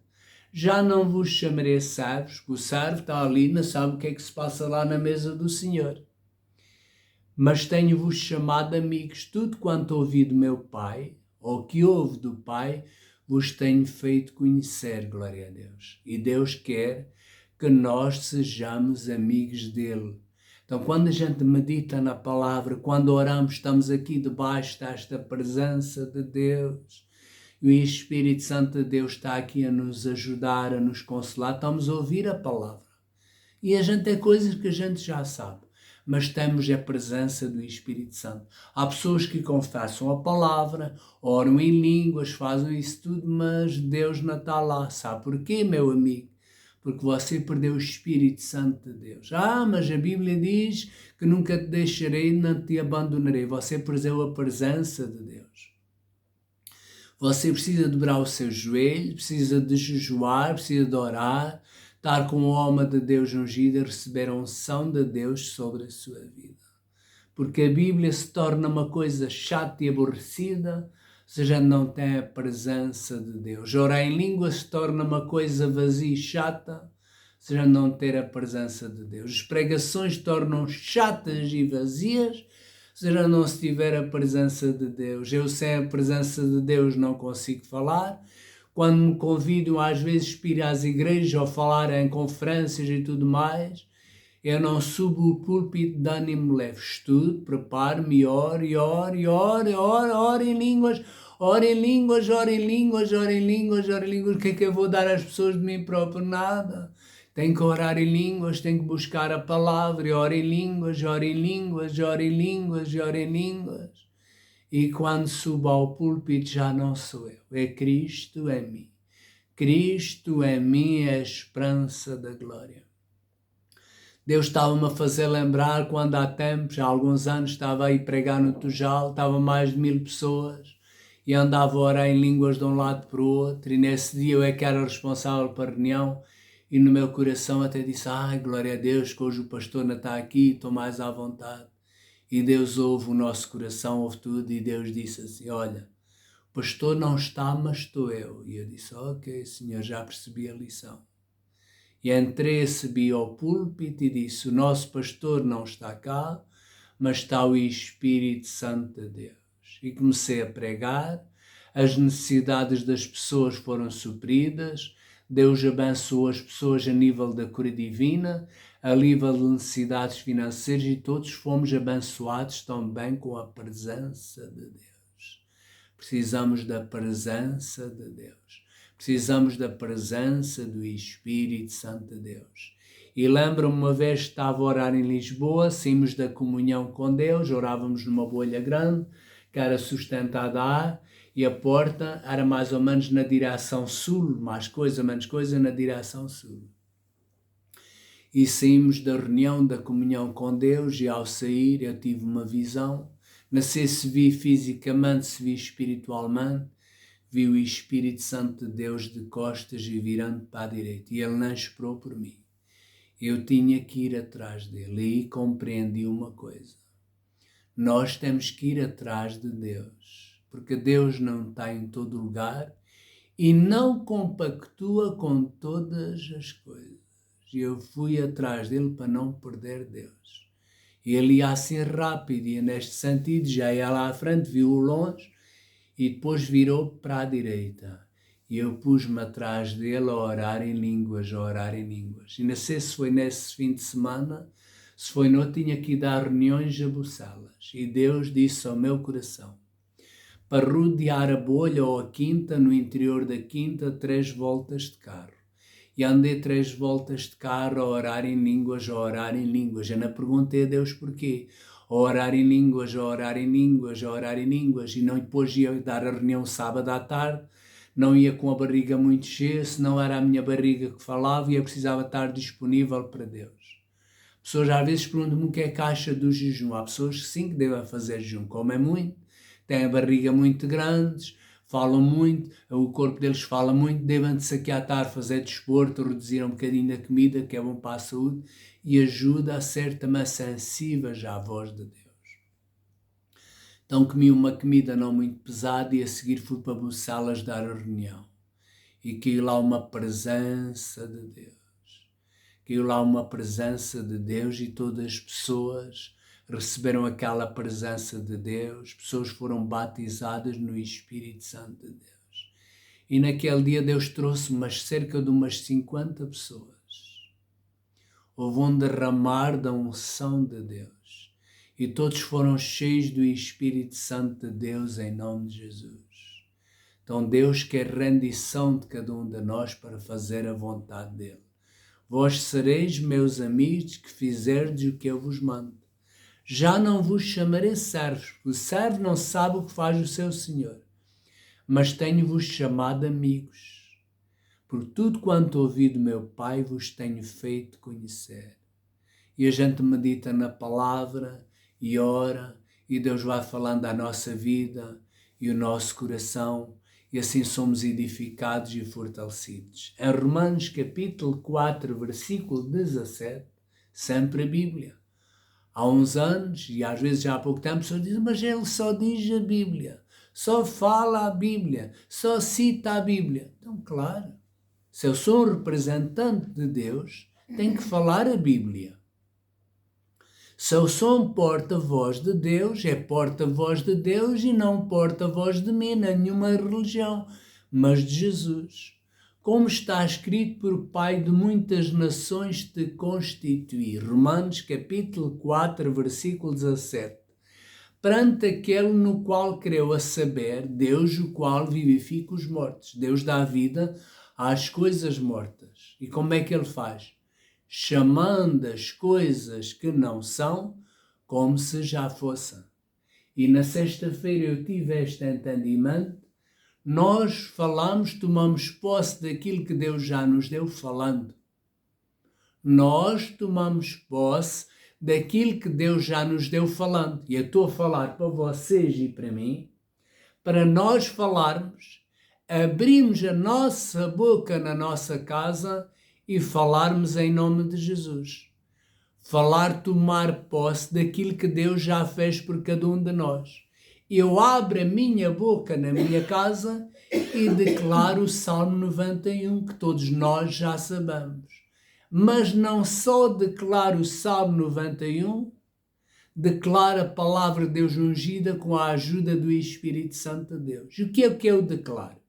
Já não vos chamarei servos, porque o servo está ali, não sabe o que é que se passa lá na mesa do Senhor. Mas tenho-vos chamado amigos, tudo quanto ouvi do meu Pai, ou que ouve do Pai, vos tenho feito conhecer, glória a Deus. E Deus quer que nós sejamos amigos dele. Então, quando a gente medita na palavra, quando oramos, estamos aqui debaixo desta presença de Deus. E o Espírito Santo de Deus está aqui a nos ajudar, a nos consolar. Estamos a ouvir a palavra. E a gente tem coisas que a gente já sabe, mas temos a presença do Espírito Santo. Há pessoas que confessam a palavra, oram em línguas, fazem isso tudo, mas Deus não está lá. Sabe porquê, meu amigo? Porque você perdeu o Espírito Santo de Deus. Mas a Bíblia diz que nunca te deixarei, não te abandonarei. Você perdeu a presença de Deus. Você precisa dobrar o seu joelho, precisa de jejuar, precisa de orar, estar com a alma de Deus ungida e receber a unção de Deus sobre a sua vida. Porque a Bíblia se torna uma coisa chata e aborrecida se a gente não tem a presença de Deus. Orar em língua se torna uma coisa vazia e chata se a gente não ter a presença de Deus. As pregações tornam chatas e vazias se a gente não tiver a presença de Deus. Eu sem a presença de Deus não consigo falar. Quando me convidam às vezes para ir às igrejas ou falar em conferências e tudo mais, eu não subo o púlpito de ânimo leve. Estudo, preparo-me e oro em línguas. Oro em línguas. O que é que eu vou dar às pessoas de mim próprio? Nada. Tenho que orar em línguas, tenho que buscar a palavra, e oro em línguas. E quando subo ao púlpito já não sou eu, é Cristo em mim. Cristo em mim é a esperança da glória. Deus estava-me a fazer lembrar quando há tempos, há alguns anos, estava aí pregar no Tujal, estava mais de 1000 pessoas e andava a orar em línguas de um lado para o outro, e nesse dia eu é que era responsável para a reunião e no meu coração até disse, glória a Deus que hoje o pastor não está aqui, estou mais à vontade. E Deus ouve o nosso coração, ouve tudo, e Deus disse assim, olha, o pastor não está, mas estou eu. E eu disse, ok, Senhor, já percebi a lição. E entrei, subi ao púlpito e disse, o nosso pastor não está cá, mas está o Espírito Santo de Deus. E comecei a pregar, as necessidades das pessoas foram supridas, Deus abençoou as pessoas a nível da cura divina, a nível de necessidades financeiras, e todos fomos abençoados também com a presença de Deus. Precisamos da presença de Deus. Precisamos da presença do Espírito Santo de Deus. E lembro-me uma vez que estava a orar em Lisboa, saímos da comunhão com Deus, orávamos numa bolha grande, que era sustentada a ar, e a porta era mais ou menos na direção sul, mais coisa, menos coisa, na direção sul. E saímos da reunião da comunhão com Deus e ao sair eu tive uma visão. Não sei se vi fisicamente, se vi espiritualmente. Vi o Espírito Santo de Deus de costas e virando para a direita. E ele não esperou por mim. Eu tinha que ir atrás dele. E aí compreendi uma coisa. Nós temos que ir atrás de Deus. Porque Deus não está em todo lugar e não compactua com todas as coisas. E eu fui atrás dele para não perder Deus. Ele ia assim rápido, ia neste sentido, já ia lá à frente, viu-o longe e depois virou para a direita. E eu pus-me atrás dele a orar em línguas, a orar em línguas. E não sei se foi nesse fim de semana, se foi não, tinha que ir dar reuniões a Bucelas. E Deus disse ao meu coração, para rodear a bolha ou a quinta, no interior da quinta, 3 voltas de carro. E andei 3 voltas de carro a orar em línguas, a orar em línguas. Eu não perguntei a Deus porquê. A orar em línguas, a orar em línguas, a orar em línguas. E não depois ia dar a reunião sábado à tarde, não ia com a barriga muito cheia, senão era a minha barriga que falava e eu precisava estar disponível para Deus. Pessoas às vezes perguntam-me o que é que acha do jejum. Há pessoas que sim que devem fazer jejum, comem muito, têm a barriga muito grande, falam muito, o corpo deles fala muito, devem se aquietar, fazer desporto, reduzir um bocadinho da comida, que é bom para a saúde, e ajuda a ser também sensíveis à voz de Deus. Então comi uma comida não muito pesada e a seguir fui para Bucelas dar a reunião. E caiu lá uma presença de Deus. Caiu lá uma presença de Deus e todas as pessoas receberam aquela presença de Deus, pessoas foram batizadas no Espírito Santo de Deus. E naquele dia Deus trouxe cerca de umas 50 pessoas. Houve um derramar da unção de Deus. E todos foram cheios do Espírito Santo de Deus em nome de Jesus. Então Deus quer rendição de cada um de nós para fazer a vontade dele. Vós sereis meus amigos que fizerdes o que eu vos mando. Já não vos chamarei servos, porque o servo não sabe o que faz o seu senhor. Mas tenho-vos chamado amigos, por tudo quanto ouvi do meu Pai vos tenho feito conhecer. E a gente medita na palavra e ora, e Deus vai falando à nossa vida e o nosso coração, e assim somos edificados e fortalecidos. Em Romanos capítulo 4, versículo 17, sempre a Bíblia. Há uns anos, e às vezes já há pouco tempo, pessoas dizem, mas ele só diz a Bíblia, só fala a Bíblia, só cita a Bíblia. Então, claro, se eu sou um representante de Deus, tenho que falar a Bíblia. Se eu sou um porta-voz de Deus, é porta-voz de Deus e não porta-voz de mim, nenhuma religião, mas de Jesus. Como está escrito por Pai de muitas nações te constituí. Romanos capítulo 4, versículo 17. Perante aquele no qual creu, a saber, Deus o qual vivifica os mortos. Deus dá vida às coisas mortas. E como é que ele faz? Chamando as coisas que não são como se já fossem. E na sexta-feira eu tive este entendimento. Nós falamos, tomamos posse daquilo que Deus já nos deu falando. Nós tomamos posse daquilo que Deus já nos deu falando. E eu estou a falar para vocês e para mim, para nós falarmos, abrirmos a nossa boca na nossa casa e falarmos em nome de Jesus. Falar, tomar posse daquilo que Deus já fez por cada um de nós. Eu abro a minha boca na minha casa e declaro o Salmo 91, que todos nós já sabemos. Mas não só declaro o Salmo 91, declaro a palavra de Deus ungida com a ajuda do Espírito Santo de Deus. O que é que eu declaro?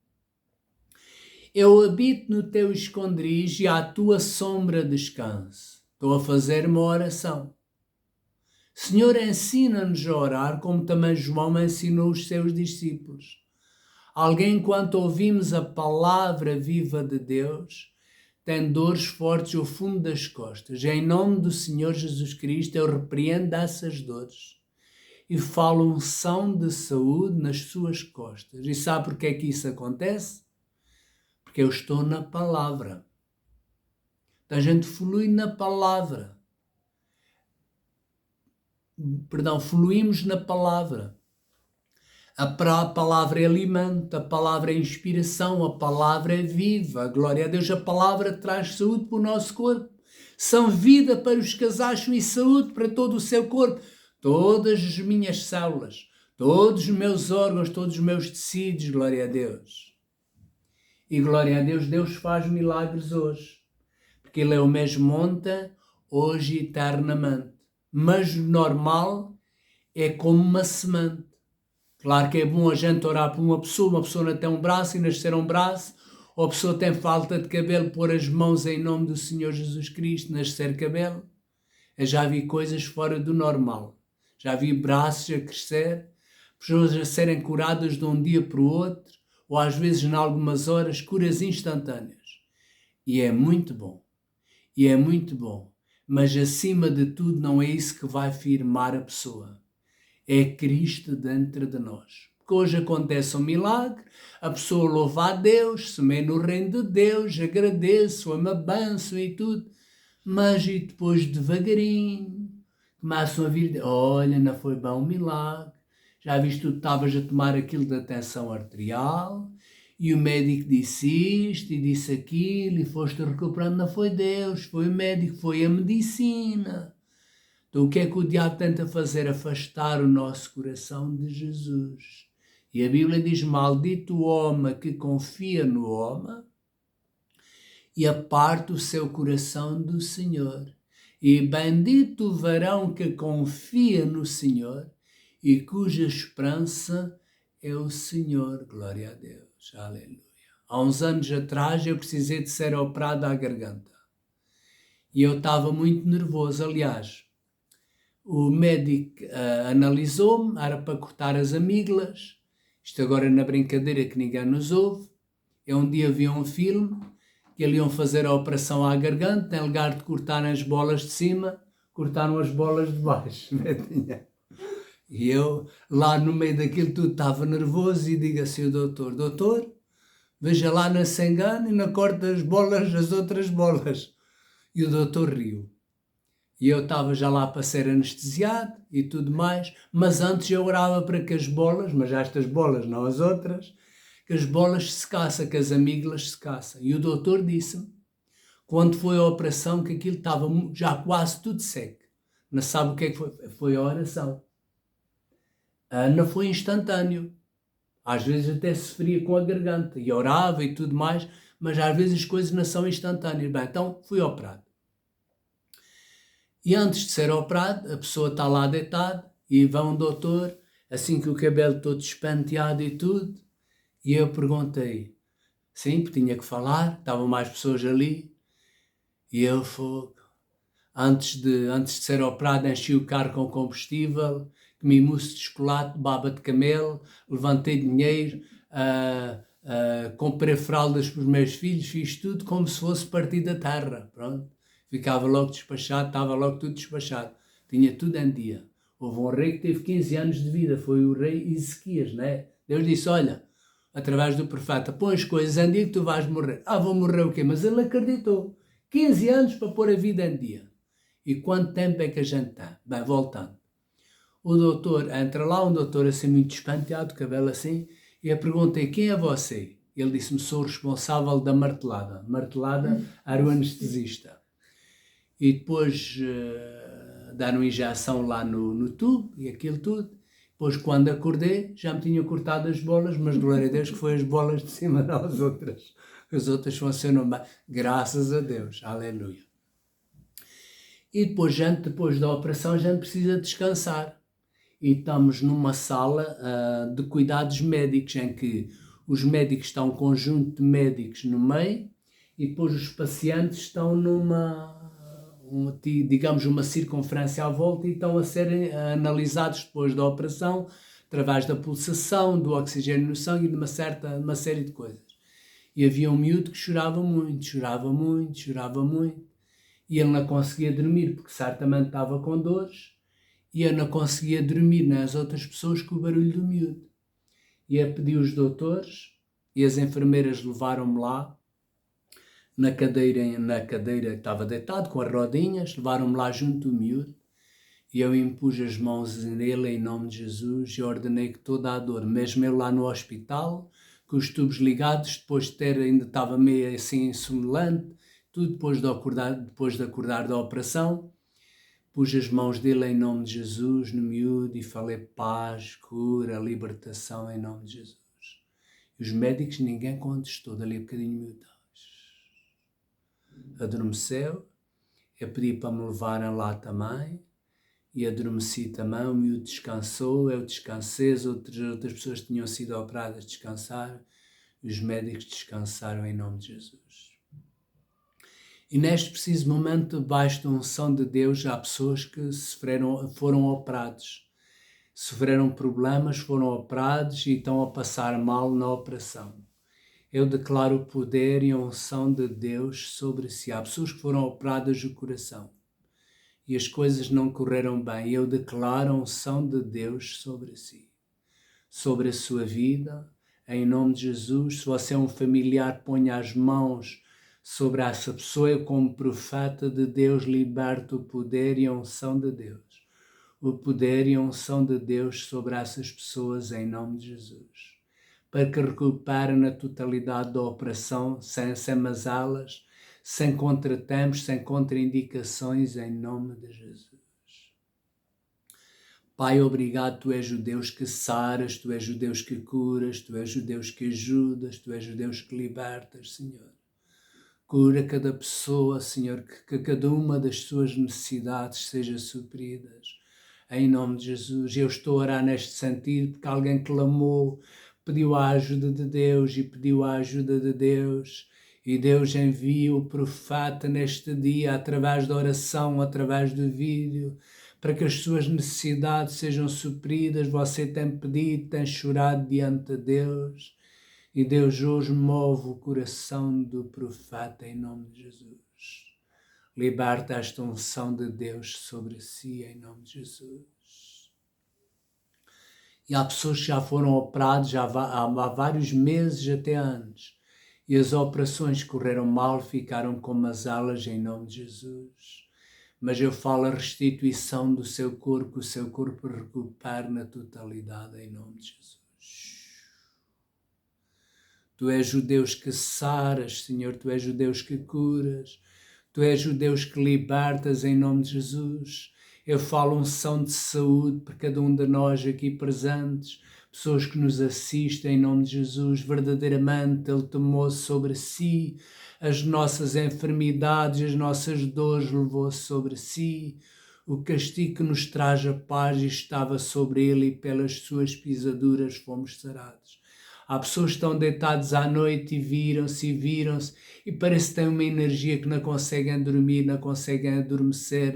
Eu habito no teu esconderijo e à tua sombra descanso. Estou a fazer uma oração. Senhor, ensina-nos a orar como também João ensinou os seus discípulos. Alguém, enquanto ouvimos a palavra viva de Deus, tem dores fortes ao fundo das costas. Em nome do Senhor Jesus Cristo, eu repreendo essas dores e falo unção de saúde nas suas costas. E sabe por que é que isso acontece? Porque eu estou na palavra. A gente flui na palavra. Fluímos na palavra. A palavra é alimento, a palavra é inspiração, a palavra é viva. Glória a Deus, a palavra traz saúde para o nosso corpo. São vida para os que as acham e saúde para todo o seu corpo. Todas as minhas células, todos os meus órgãos, todos os meus tecidos, glória a Deus. E glória a Deus, Deus faz milagres hoje. Porque Ele é o mesmo ontem, hoje e eternamente. Mas o normal é como uma semente. Claro que é bom a gente orar por uma pessoa não tem um braço e nascer um braço, ou a pessoa tem falta de cabelo, pôr as mãos em nome do Senhor Jesus Cristo, nascer cabelo. Eu já vi coisas fora do normal. Já vi braços a crescer, pessoas a serem curadas de um dia para o outro, ou às vezes, em algumas horas, curas instantâneas. E é muito bom. E é muito bom. Mas, acima de tudo, não é isso que vai firmar a pessoa. É Cristo dentro de nós. Porque hoje acontece um milagre, a pessoa louva a Deus, semeia no reino de Deus, agradeço, ama a bênção e tudo. Mas e depois, devagarinho, começam a vir, olha, não foi bom o milagre. Já viste, tu estavas a tomar aquilo da tensão arterial, e o médico disse isto e disse aquilo, e foste recuperando. Não foi Deus, foi o médico, foi a medicina. Então o que é que o diabo tenta fazer? Afastar o nosso coração de Jesus. E a Bíblia diz, maldito o homem que confia no homem e aparte o seu coração do Senhor. E bendito o varão que confia no Senhor e cuja esperança é o Senhor. Glória a Deus. Aleluia. Há uns anos atrás eu precisei de ser operado à garganta. E eu estava muito nervoso. Aliás, o médico analisou-me, era para cortar as amígdalas. Isto agora na brincadeira que ninguém nos ouve. Eu um dia vi um filme que eles iam fazer a operação à garganta, em lugar de cortarem as bolas de cima, cortaram as bolas de baixo. E eu, lá no meio daquilo tudo, estava nervoso e digo assim ao doutor, veja lá, não se engane e não corte as bolas, as outras bolas. E o doutor riu. E eu estava já lá para ser anestesiado e tudo mais, mas antes eu orava para que as bolas, mas estas bolas, não as outras, que as bolas secassem, que as amígdalas secassem. E o doutor disse-me, quando foi a operação, que aquilo estava já quase tudo seco. Não sabe o que é que foi? Foi a oração. Não foi instantâneo. Às vezes até sofria com a garganta e orava e tudo mais, mas às vezes as coisas não são instantâneas. Bem, então fui operado. E antes de ser operado, a pessoa está lá deitada e vai um doutor, assim que o cabelo todo despenteado e tudo, e eu perguntei, sim, porque tinha que falar, estavam mais pessoas ali, e eu antes de ser operado, enchi o carro com combustível, comi mousse de chocolate, baba de camelo, levantei dinheiro, comprei fraldas para os meus filhos, fiz tudo como se fosse partir da terra, pronto. Ficava logo despachado, estava logo tudo despachado. Tinha tudo em dia. Houve um rei que teve 15 anos de vida, foi o rei Ezequias, né? Deus disse, olha, através do profeta, põe as coisas em dia que tu vais morrer. Vou morrer o quê? Mas ele acreditou. 15 anos para pôr a vida em dia. E quanto tempo é que a gente tem? Bem, voltando. O doutor, entra lá, um doutor assim muito espanteado, cabelo assim, e eu perguntei, quem é você? Ele disse-me, sou o responsável da martelada. Martelada era o anestesista. E depois deram injeção lá no tubo e aquilo tudo. Depois, quando acordei, já me tinham cortado as bolas, mas glória a Deus que foi as bolas de cima, não as outras. As outras funcionam bem. Graças a Deus. Aleluia. E depois da operação, a gente precisa descansar. E estamos numa sala de cuidados médicos, em que os médicos estão um conjunto de médicos no meio e depois os pacientes estão digamos, uma circunferência à volta e estão a ser analisados depois da operação, através da pulsação, do oxigênio no sangue e de uma série de coisas. E havia um miúdo que chorava muito, e ele não conseguia dormir, porque certamente estava com dores, e eu não conseguia dormir, nem as outras pessoas, com o barulho do miúdo. E eu pedi os doutores, e as enfermeiras levaram-me lá, na cadeira que estava deitado, com as rodinhas, levaram-me lá junto do miúdo, e eu impus as mãos nele em nome de Jesus e ordenei que toda a dor, mesmo ele lá no hospital, com os tubos ligados, depois de ter, ainda estava meio assim somnolento, tudo depois de acordar da operação, pus as mãos dele em nome de Jesus no miúdo e falei paz, cura, libertação em nome de Jesus. E os médicos, ninguém contestou, dali a bocadinho miúdo adormeceu, eu pedi para me levarem lá também, e adormeci também, o miúdo descansou, eu descansei, as outras pessoas que tinham sido operadas descansaram, e os médicos descansaram em nome de Jesus. E neste preciso momento, debaixo da unção de Deus, há pessoas que foram operados, sofreram problemas, foram operados e estão a passar mal na operação. Eu declaro o poder e a unção de Deus sobre si. Há pessoas que foram operadas do coração e as coisas não correram bem. Eu declaro a unção de Deus sobre si, sobre a sua vida, em nome de Jesus. Se você é um familiar, ponha as mãos sobre essa pessoa. Eu, como profeta de Deus, liberto o poder e a unção de Deus. O poder e a unção de Deus sobre essas pessoas, em nome de Jesus, para que recuperem na totalidade da operação, sem mazelas, sem contratempos, sem contraindicações, em nome de Jesus. Pai, obrigado, Tu és o Deus que saras, Tu és o Deus que curas, Tu és o Deus que ajudas, Tu és o Deus que libertas, Senhor. Cura cada pessoa, Senhor, que cada uma das suas necessidades seja supridas. Em nome de Jesus, eu estou a orar neste sentido, porque alguém clamou, pediu a ajuda de Deus e pediu a ajuda de Deus. E Deus envia o profeta neste dia, através da oração, através do vídeo, para que as suas necessidades sejam supridas. Você tem pedido, tem chorado diante de Deus. E Deus hoje move o coração do profeta em nome de Jesus. Liberta esta unção de Deus sobre si em nome de Jesus. E há pessoas que já foram operadas há vários meses, até anos. E as operações correram mal, ficaram com mazelas em nome de Jesus. Mas eu falo a restituição do seu corpo, que o seu corpo recupere na totalidade em nome de Jesus. Tu és o Deus que saras, Senhor, Tu és o Deus que curas, Tu és o Deus que libertas em nome de Jesus. Eu falo unção de saúde para cada um de nós aqui presentes, pessoas que nos assistem em nome de Jesus. Verdadeiramente Ele tomou sobre si as nossas enfermidades, as nossas dores, levou sobre si. O castigo que nos traz a paz estava sobre Ele e pelas suas pisaduras fomos sarados. Há pessoas que estão deitadas à noite e viram-se e parece que têm uma energia que não conseguem dormir, não conseguem adormecer.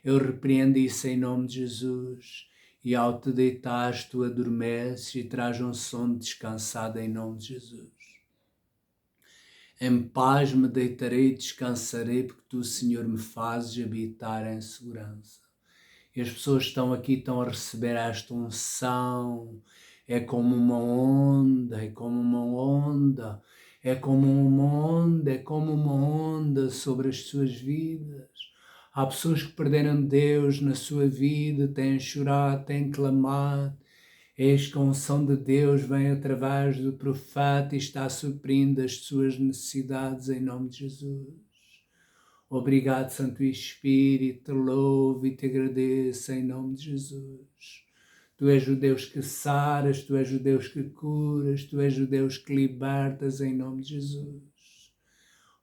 Eu repreendo isso em nome de Jesus. E ao te deitares, tu adormeces e traz um sono descansado em nome de Jesus. Em paz me deitarei e descansarei, porque tu, Senhor, me fazes habitar em segurança. E as pessoas que estão aqui estão a receber esta unção. É como uma onda, é como uma onda, é como uma onda, é como uma onda sobre as suas vidas. Há pessoas que perderam Deus na sua vida, têm chorado, têm clamado. Eis que a unção de Deus vem através do profeta e está suprindo as suas necessidades em nome de Jesus. Obrigado, Santo Espírito, te louvo e te agradeço em nome de Jesus. Tu és o Deus que saras, Tu és o Deus que curas, Tu és o Deus que libertas em nome de Jesus.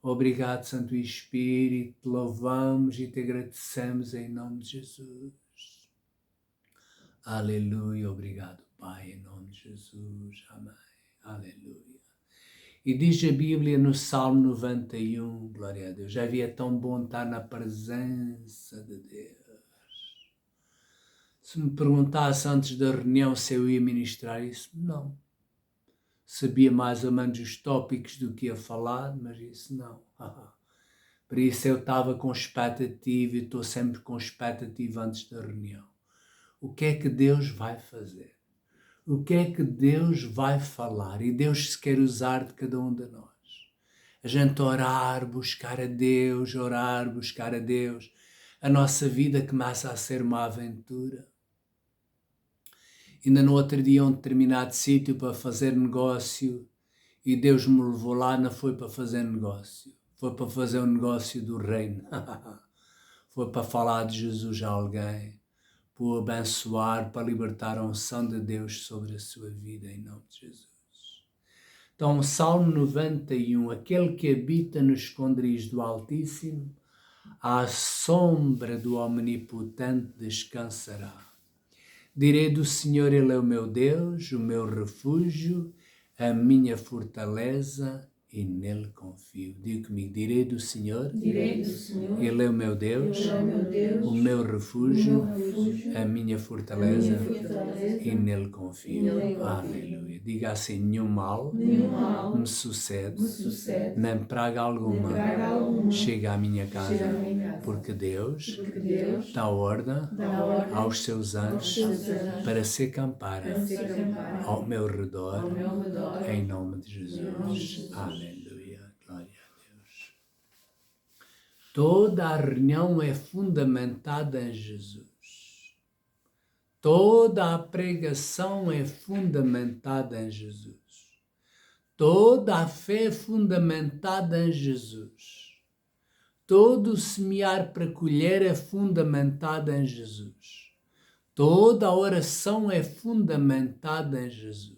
Obrigado, Santo Espírito, te louvamos e te agradecemos em nome de Jesus. Aleluia, obrigado, Pai, em nome de Jesus. Amém. Aleluia. E diz a Bíblia no Salmo 91, glória a Deus, já havia tão bom estar na presença de Deus. Se me perguntasse antes da reunião se eu ia ministrar isso, não. Sabia mais ou menos os tópicos do que ia falar, mas isso não. Por isso eu estava com expectativa e estou sempre com expectativa antes da reunião. O que é que Deus vai fazer? O que é que Deus vai falar? E Deus se quer usar de cada um de nós. A gente orar, buscar a Deus, orar, buscar a Deus. A nossa vida começa a ser uma aventura. Ainda no outro dia, um determinado sítio para fazer negócio, e Deus me levou lá, não foi para fazer negócio. Foi para fazer um negócio do reino. Foi para falar de Jesus a alguém, para o abençoar, para libertar a unção de Deus sobre a sua vida, em nome de Jesus. Então, Salmo 91, aquele que habita no esconderijo do Altíssimo, à sombra do Omnipotente descansará. Direi do Senhor, Ele é o meu Deus, o meu refúgio, a minha fortaleza, e nele confio. Diga comigo, direi do Senhor, Ele é o meu Deus, o meu refúgio, a minha fortaleza, e nele confio. Aleluia. Diga assim, nenhum mal me sucede, nem praga alguma chega à minha casa, porque Deus dá ordem aos seus anjos para se acamparem ao meu redor, em nome de Jesus. Aleluia. Glória a Deus. Toda a reunião é fundamentada em Jesus. Toda a pregação é fundamentada em Jesus. Toda a fé é fundamentada em Jesus. Todo o semear para colher é fundamentado em Jesus. Toda a oração é fundamentada em Jesus.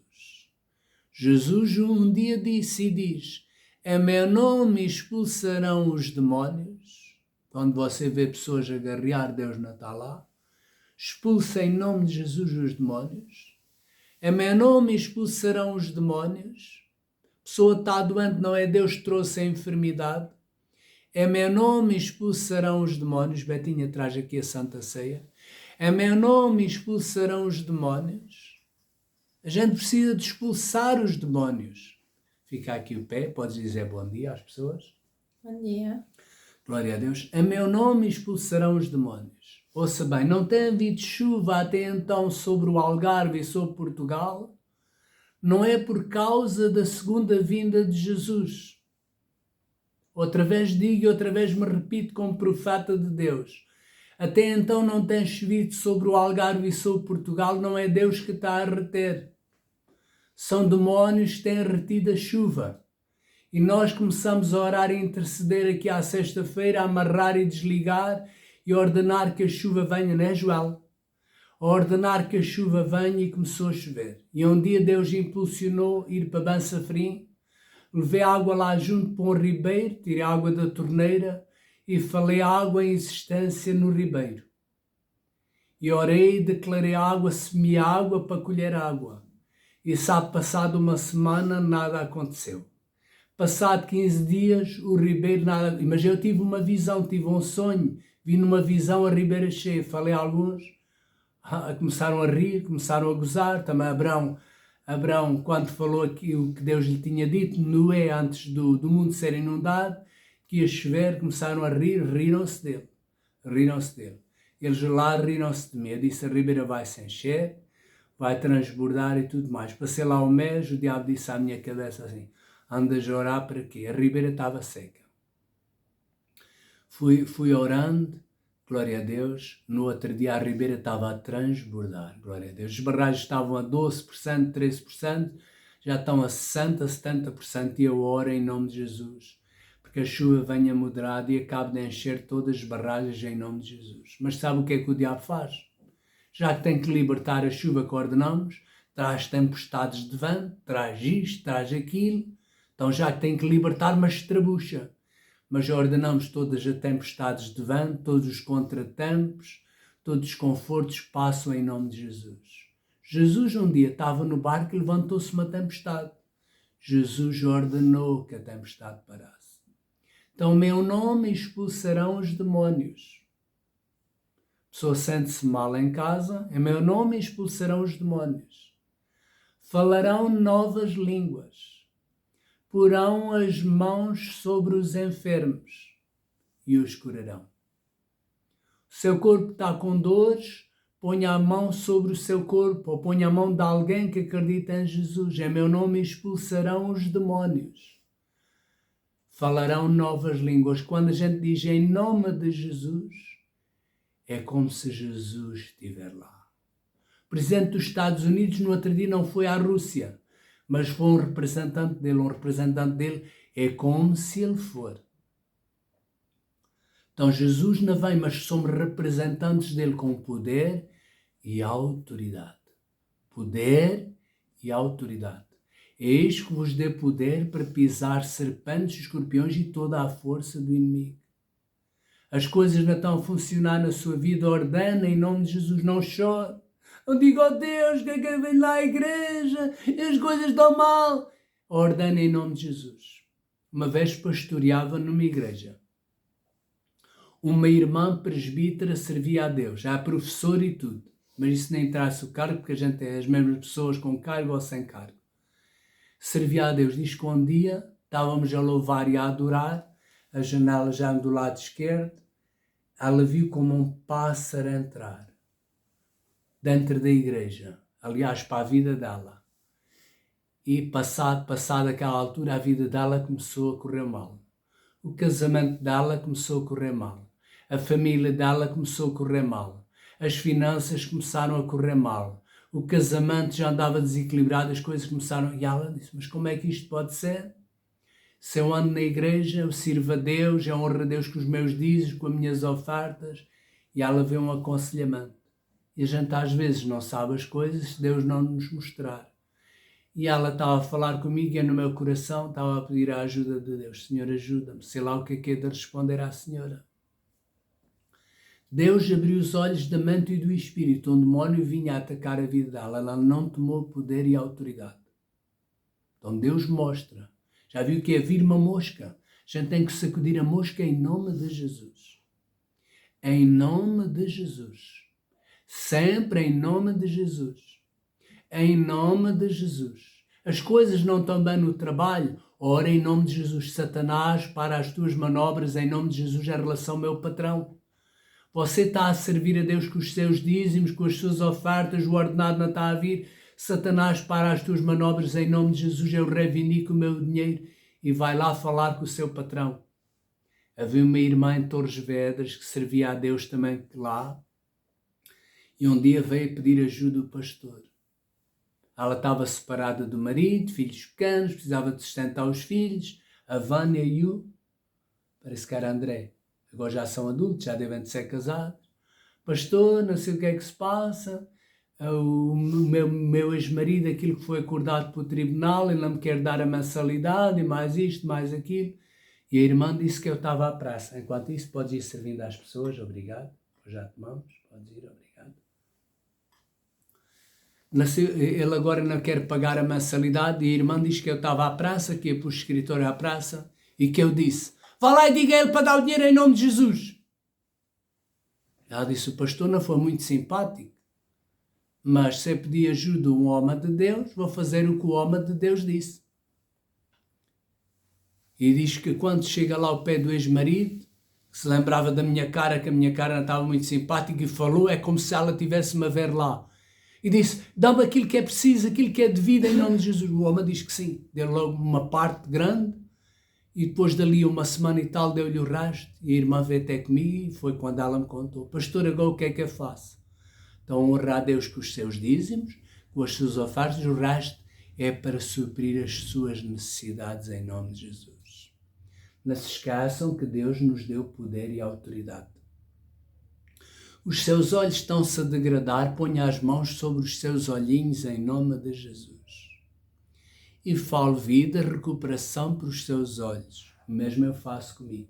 Jesus um dia disse e diz, em meu nome expulsarão os demónios. Quando você vê pessoas a guerrear, Deus não está lá. Expulsa em nome de Jesus os demónios. Em meu nome expulsarão os demónios. A pessoa está doente, não é Deus que trouxe a enfermidade. Em meu nome expulsarão os demónios. Betinha traz aqui a Santa Ceia. Em meu nome expulsarão os demónios. A gente precisa de expulsar os demónios. Fica aqui o pé, podes dizer bom dia às pessoas. Bom dia. Glória a Deus. Em meu nome expulsarão os demónios. Ouça bem, não tem havido chuva até então sobre o Algarve e sobre Portugal. Não é por causa da segunda vinda de Jesus. Outra vez digo e outra vez me repito como profeta de Deus. Até então não tem chovido sobre o Algarve e sobre Portugal, não é Deus que está a reter. São demónios que têm retido a chuva. E nós começamos a orar e interceder aqui à sexta-feira, a amarrar e desligar e ordenar que a chuva venha, não é, Joel? A ordenar que a chuva venha e começou a chover. E um dia Deus impulsionou ir para Bansafrim, levei água lá junto para um ribeiro, tirei água da torneira e falei água em existência no ribeiro. E orei, declarei água, semeei água para colher água. E sabe, passado uma semana, nada aconteceu. Passado 15 dias, o ribeiro nada... Mas eu tive uma visão, tive um sonho. Vi numa visão a ribeira cheia. Falei a alguns, começaram a rir, começaram a gozar. Também Abraão, quando falou aqui o que Deus lhe tinha dito, Noé, antes do mundo ser inundado, que ia chover, começaram a rir, riram-se dele. Eles lá riram-se de mim. Eu disse, a ribeira vai se encher, vai transbordar e tudo mais. Passei lá um mês, o diabo disse à minha cabeça assim, andas a orar para quê? A ribeira estava seca. Fui orando, glória a Deus. No outro dia a ribeira estava a transbordar, glória a Deus. Os barragens estavam a 12%, 13%, já estão a 60%, 70%. E eu oro em nome de Jesus, porque a chuva venha moderada e acabe de encher todas as barragens em nome de Jesus. Mas sabe o que é que o diabo faz? Já que tem que libertar a chuva que ordenamos, traz tempestades de vento, traz isto, traz aquilo. Então já que tem que libertar, mas estrabucha. Mas ordenamos todas as tempestades de vento, todos os contratempos, todos os desconfortos passam em nome de Jesus. Jesus um dia estava no barco e levantou-se uma tempestade. Jesus ordenou que a tempestade parasse. Então, em meu nome expulsarão os demónios. A pessoa sente-se mal em casa, em meu nome expulsarão os demónios. Falarão novas línguas. Porão as mãos sobre os enfermos e os curarão. O seu corpo está com dores, ponha a mão sobre o seu corpo, ou ponha a mão de alguém que acredita em Jesus. Em meu nome expulsarão os demónios. falarão novas línguas. Quando a gente diz em nome de Jesus, é como se Jesus estiver lá. O presidente dos Estados Unidos no outro dia não foi à Rússia, mas foi um representante dele. Um representante dele é como se ele for. Então Jesus não vem, mas somos representantes dele com poder e autoridade. Poder e autoridade. Eis que vos dê poder para pisar serpentes, escorpiões e toda a força do inimigo. As coisas não estão a funcionar na sua vida, ordena em nome de Jesus, não chore. Não diga, oh Deus, que vem lá à igreja, as coisas estão mal. Ordena em nome de Jesus. Uma vez pastoreava numa igreja. Uma irmã presbítera servia a Deus, já professor e tudo. Mas isso nem traz o cargo, porque a gente é as mesmas pessoas com cargo ou sem cargo. Servia a Deus. Diz que um dia estávamos a louvar e a adorar, a janela já do lado esquerdo, ela viu como um pássaro entrar dentro da igreja, aliás, para a vida dela. E passado aquela altura, a vida dela começou a correr mal. O casamento dela começou a correr mal. A família dela começou a correr mal. As finanças começaram a correr mal. O casamento já andava desequilibrado, as coisas começaram... E ela disse, mas como é que isto pode ser? Se eu ando na igreja, eu sirvo a Deus, eu honro a Deus com os meus dízimos, com as minhas ofertas. E ela vê um aconselhamento. E a gente às vezes não sabe as coisas se Deus não nos mostrar. E ela estava a falar comigo e no meu coração estava a pedir a ajuda de Deus. Senhor, ajuda-me. Sei lá o que é de responder à senhora. Deus abriu os olhos da mente e do espírito. Um demónio vinha a atacar a vida dela. Ela não tomou poder e autoridade. Então Deus mostra. Já viu que é vir uma mosca? A gente tem que sacudir a mosca em nome de Jesus. Em nome de Jesus. Sempre em nome de Jesus. Em nome de Jesus. As coisas não estão bem no trabalho. Ora em nome de Jesus. Satanás, para as tuas manobras, em nome de Jesus, em relação ao meu patrão. Você está a servir a Deus com os seus dízimos, com as suas ofertas, o ordenado não está a vir. Satanás, para as tuas manobras, em nome de Jesus, eu reivindico o meu dinheiro e vai lá falar com o seu patrão. Havia uma irmã em Torres Vedras que servia a Deus também lá e um dia veio pedir ajuda ao pastor. Ela estava separada do marido, filhos pequenos, precisava de sustentar os filhos, a Vânia e o... Parece que era André. Agora já são adultos, já devem de ser casados. Pastor, não sei o que é que se passa. O meu ex-marido, aquilo que foi acordado pelo tribunal, ele não me quer dar a mensalidade, e mais isto, mais aquilo. E a irmã disse que eu estava à praça. Enquanto isso, podes ir servindo às pessoas, obrigado. Já tomamos, podes ir, obrigado. Ele agora não quer pagar a mensalidade e a irmã diz que eu estava à praça, que ia para o escritório à praça e que eu disse, vá lá e diga a ele para dar o dinheiro em nome de Jesus. Ela disse, o pastor não foi muito simpático, mas se eu pedir ajuda a um homem de Deus, vou fazer o que o homem de Deus disse. E diz que quando chega lá ao pé do ex-marido, que se lembrava da minha cara, que a minha cara não estava muito simpática e falou, é como se ela tivesse-me a ver lá. E disse, dá-me aquilo que é preciso, aquilo que é devido em nome de Jesus. O homem diz que sim. Deu logo uma parte grande e depois dali uma semana e tal deu-lhe o resto. E a irmã veio até comigo e foi quando ela me contou. Pastor, agora o que é que eu faço? Então honrar a Deus com os seus dízimos, com as suas ofertas. O resto é para suprir as suas necessidades em nome de Jesus. Não se esqueçam que Deus nos deu poder e autoridade. Os seus olhos estão-se a degradar, ponha as mãos sobre os seus olhinhos em nome de Jesus. E falo vida, recuperação para os seus olhos. O mesmo eu faço comigo.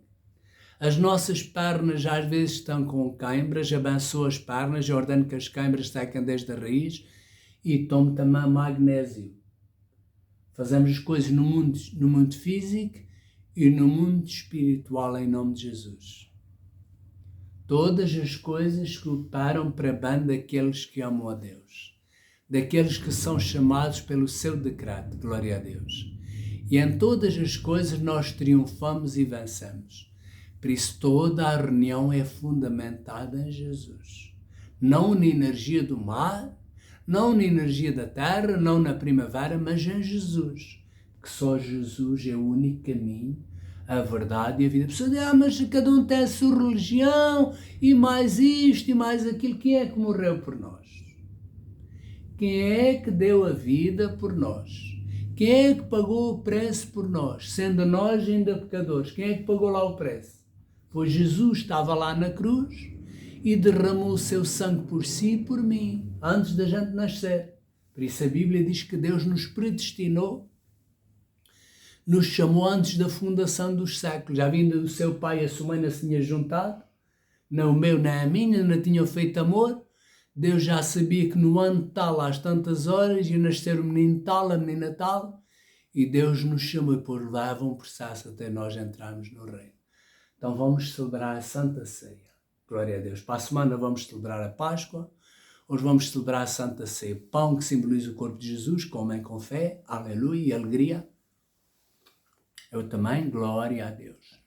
As nossas pernas às vezes estão com câimbras, abençoo as pernas, ordeno que as câimbras sequem desde a raiz e tomo também magnésio. Fazemos as coisas no mundo físico e no mundo espiritual em nome de Jesus. Todas as coisas cooperam para bem daqueles que amam a Deus, daqueles que são chamados pelo seu decreto, glória a Deus. E em todas as coisas nós triunfamos e vencemos. Por isso toda a reunião é fundamentada em Jesus. Não na energia do mar, não na energia da terra, não na primavera, mas em Jesus. Que só Jesus é o único caminho, a verdade e a vida. A pessoa diz, mas cada um tem a sua religião, e mais isto, e mais aquilo. Quem é que morreu por nós? Quem é que deu a vida por nós? Quem é que pagou o preço por nós? Sendo nós ainda pecadores, quem é que pagou lá o preço? Foi Jesus, estava lá na cruz e derramou o seu sangue por si e por mim, antes da gente nascer. Por isso a Bíblia diz que Deus nos predestinou, nos chamou antes da fundação dos séculos. Já vindo o seu pai e a sua mãe não se tinha juntado, nem o meu nem a minha, não tinham feito amor. Deus já sabia que no ano tal, às tantas horas, ia nascer o menino tal, a menina tal, e Deus nos chamou e depois leva um processo até nós entrarmos no reino. Então vamos celebrar a Santa Ceia. Glória a Deus. Para a semana vamos celebrar a Páscoa. Hoje vamos celebrar a Santa Ceia. Pão que simboliza o corpo de Jesus, comem com fé, aleluia e alegria. Eu também, glória a Deus.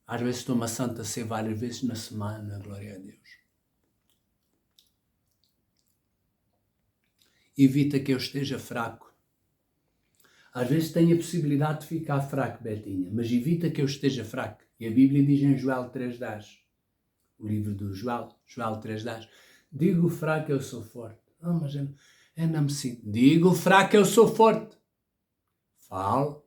Às vezes tomo a Santa Ceia várias vezes na semana, glória a Deus. Evita que eu esteja fraco. Às vezes tenho a possibilidade de ficar fraco, Betinha, mas evita que eu esteja fraco. E a Bíblia diz em Joel 3:10, o livro do Joel 3:10, digo fraco, eu sou forte. Mas eu não me sinto. Digo fraco, eu sou forte. Falo.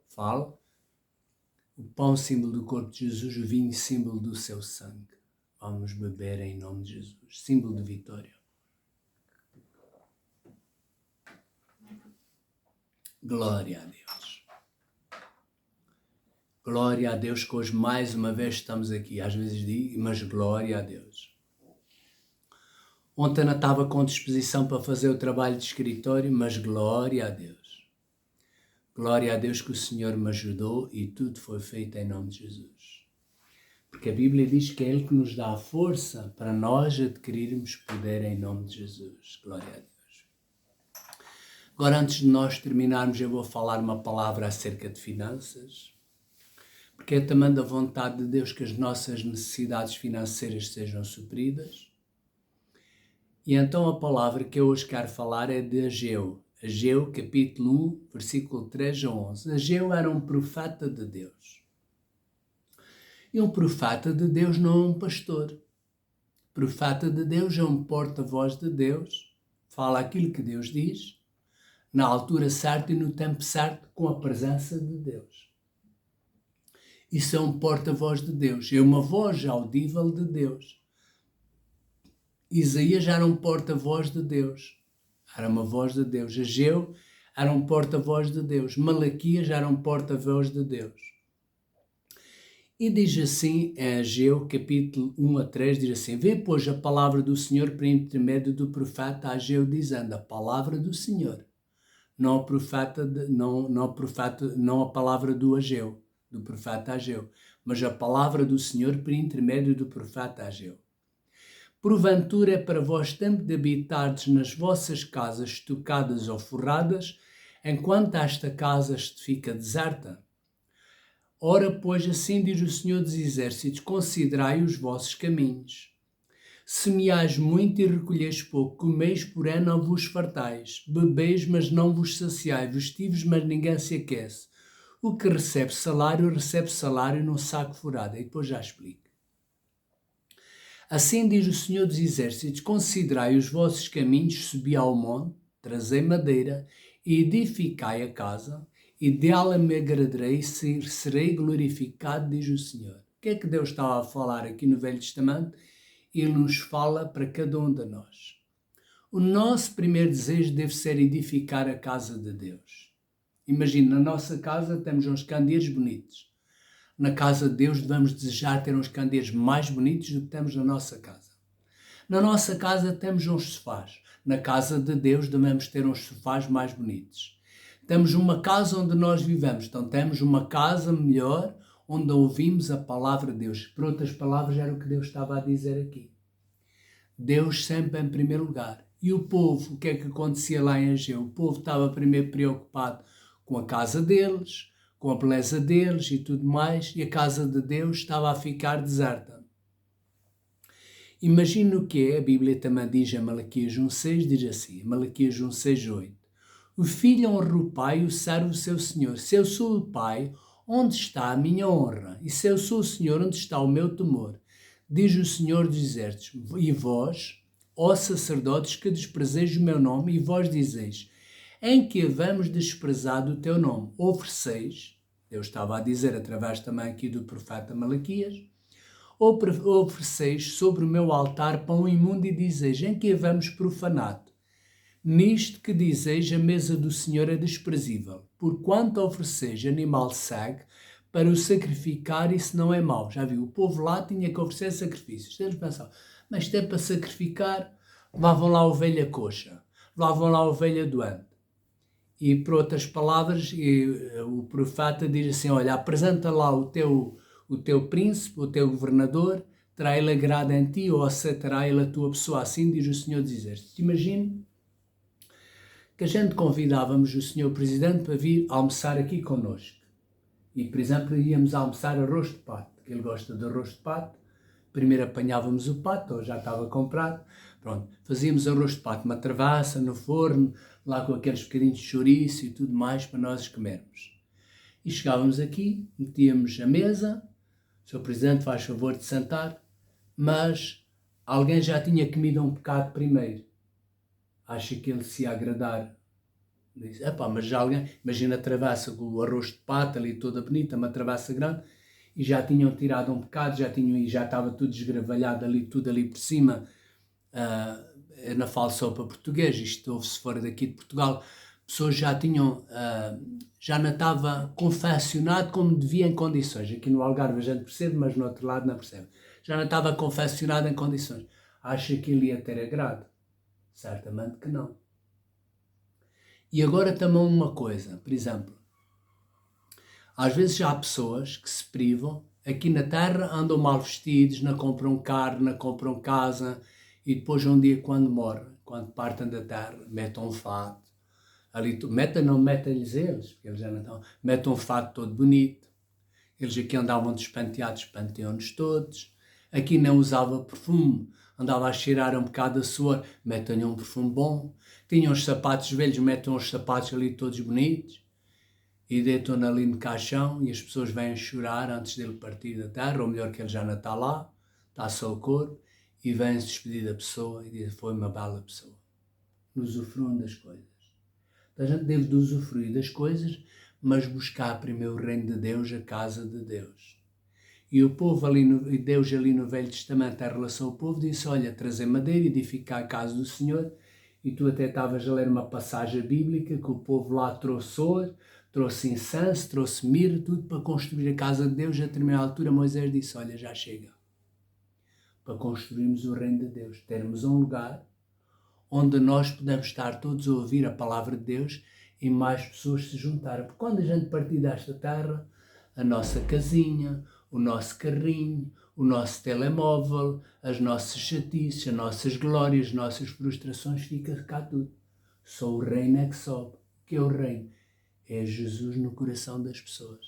O pão, símbolo do corpo de Jesus, o vinho, símbolo do seu sangue. Vamos beber em nome de Jesus, símbolo de vitória. Glória a Deus. Glória a Deus que hoje mais uma vez estamos aqui. Às vezes digo, mas glória a Deus. Ontem não estava com disposição para fazer o trabalho de escritório, mas glória a Deus. Glória a Deus que o Senhor me ajudou e tudo foi feito em nome de Jesus. Porque a Bíblia diz que é Ele que nos dá a força para nós adquirirmos poder em nome de Jesus. Glória a Deus. Agora, antes de nós terminarmos, eu vou falar uma palavra acerca de finanças, porque é também da vontade de Deus que as nossas necessidades financeiras sejam supridas. E então a palavra que eu hoje quero falar é de Ageu. Ageu, capítulo 1, versículo 3 a 11. Ageu era um profeta de Deus. E um profeta de Deus não é um pastor. Profeta de Deus é um porta-voz de Deus, fala aquilo que Deus diz, na altura certa e no tempo certo, com a presença de Deus. Isso é um porta-voz de Deus, é uma voz audível de Deus. Isaías era um porta-voz de Deus, era uma voz de Deus. Ageu era um porta-voz de Deus. Malaquias era um porta-voz de Deus. E diz assim, em Ageu, capítulo 1 a 3, diz assim, vê, pois, a palavra do Senhor por intermédio do profeta Ageu, dizendo, a palavra do Senhor. Não a palavra do Ageu, do profeta Ageu, mas a palavra do Senhor por intermédio do profeta Ageu. Porventura é para vós tempo de habitardes nas vossas casas estocadas ou forradas, enquanto esta casa fica deserta? Ora, pois, assim diz o Senhor dos Exércitos, considerai os vossos caminhos. Semeais muito e recolheis pouco, comeis, porém não vos fartais, bebeis, mas não vos saciais, vestivos, mas ninguém se aquece. O que recebe salário num saco furado. E depois já explico. Assim diz o Senhor dos Exércitos, considerai os vossos caminhos, subi ao monte, trazei madeira, e edificai a casa, e dela me agradarei, serei glorificado, diz o Senhor. O que é que Deus estava a falar aqui no Velho Testamento? Ele nos fala para cada um de nós. O nosso primeiro desejo deve ser edificar a casa de Deus. Imagina, na nossa casa temos uns candeeiros bonitos. Na casa de Deus devemos desejar ter uns candeeiros mais bonitos do que temos na nossa casa. Na nossa casa temos uns sofás. Na casa de Deus devemos ter uns sofás mais bonitos. Temos uma casa onde nós vivemos, então temos uma casa melhor onde ouvimos a palavra de Deus. Por outras palavras, era o que Deus estava a dizer aqui. Deus sempre em primeiro lugar. E o povo, o que é que acontecia lá em Ageu? O povo estava primeiro preocupado com a casa deles, com a beleza deles e tudo mais, e a casa de Deus estava a ficar deserta. Imagina o que é, a Bíblia também diz em Malaquias 1:6, diz assim, Malaquias 1:6-8. O filho honra o pai e o servo o seu senhor. Se eu sou o pai, onde está a minha honra? E se eu sou o Senhor, onde está o meu temor? Diz o Senhor dos Exércitos, e vós, ó sacerdotes, que desprezeis o meu nome, e vós dizeis, em que havemos desprezado o teu nome? Ofereceis, Deus estava a dizer através também aqui do profeta Malaquias, ofereceis sobre o meu altar pão imundo e dizeis, em que havemos profanado? Nisto que dizeis, a mesa do Senhor é desprezível, porquanto ofereceis animal cego para o sacrificar, isso não é mau. Já viu, o povo lá tinha que oferecer sacrifícios. Eles pensavam, mas se é para sacrificar, levavam lá a ovelha coxa, levavam lá a ovelha doente. E por outras palavras, o profeta diz assim, olha, apresenta lá o teu príncipe, o teu governador, terá ele agrado em ti ou aceitará ele a tua pessoa. Assim diz o Senhor dos Exércitos. Imagine que a gente convidávamos o Senhor Presidente para vir almoçar aqui connosco. E, por exemplo, íamos almoçar arroz de pato, que ele gosta de arroz de pato. Primeiro apanhávamos o pato, ou já estava comprado. Pronto, fazíamos arroz de pato, uma travessa no forno, lá com aqueles bocadinhos de chouriço e tudo mais para nós comermos. E chegávamos aqui, metíamos a mesa, o Sr. Presidente faz favor de sentar, mas alguém já tinha comido um bocado primeiro. Acha que ele se ia agradar. Diz, mas já alguém, imagina a travessa com o arroz de pato ali toda bonita, uma travessa grande, e já tinham tirado um bocado, já estava tudo esgravalhado ali, tudo ali por cima, na falsopa portuguesa, isto ouve-se fora daqui de Portugal, pessoas já tinham, já não estava confeccionado como devia em condições. Aqui no Algarve a gente percebe, mas no outro lado não percebe. Já não estava confeccionado em condições. Acha que ele ia ter agrado? Certamente que não. E agora também uma coisa, por exemplo, às vezes já há pessoas que se privam, aqui na terra andam mal vestidos, não compram carne, não compram casa, e depois um dia quando morrem, quando partem da terra, metem um fato, ali, metem-lhes eles, porque eles já não estão, metem um fato todo bonito, eles aqui andavam despenteados, penteiam-nos todos, aqui não usava perfume, andava a cheirar um bocado a suor, metem-lhe um perfume bom, tinham os sapatos velhos, metem os sapatos ali todos bonitos, e deitam-no ali no caixão, e as pessoas vêm chorar antes dele partir da terra, ou melhor que ele já não está lá, está só o corpo, e vêm-se despedir da pessoa, e dizem, foi uma bela pessoa. Usufruam das coisas. Então a gente deve de usufruir das coisas, mas buscar primeiro o reino de Deus, a casa de Deus. E o povo ali, Deus ali no Velho Testamento, em relação ao povo, disse, olha, trazer madeira, edificar a casa do Senhor, e tu até estavas a ler uma passagem bíblica que o povo lá trouxe ouro, trouxe incenso, trouxe mirra, tudo para construir a casa de Deus. A determinada altura Moisés disse, olha, já chega. Para construirmos o reino de Deus, termos um lugar onde nós podemos estar todos a ouvir a palavra de Deus e mais pessoas se juntarem. Porque quando a gente partir desta terra, a nossa casinha, o nosso carrinho, o nosso telemóvel, as nossas chatices, as nossas glórias, as nossas frustrações, fica cá tudo. Só o reino é que sobe. O que é o reino? É Jesus no coração das pessoas.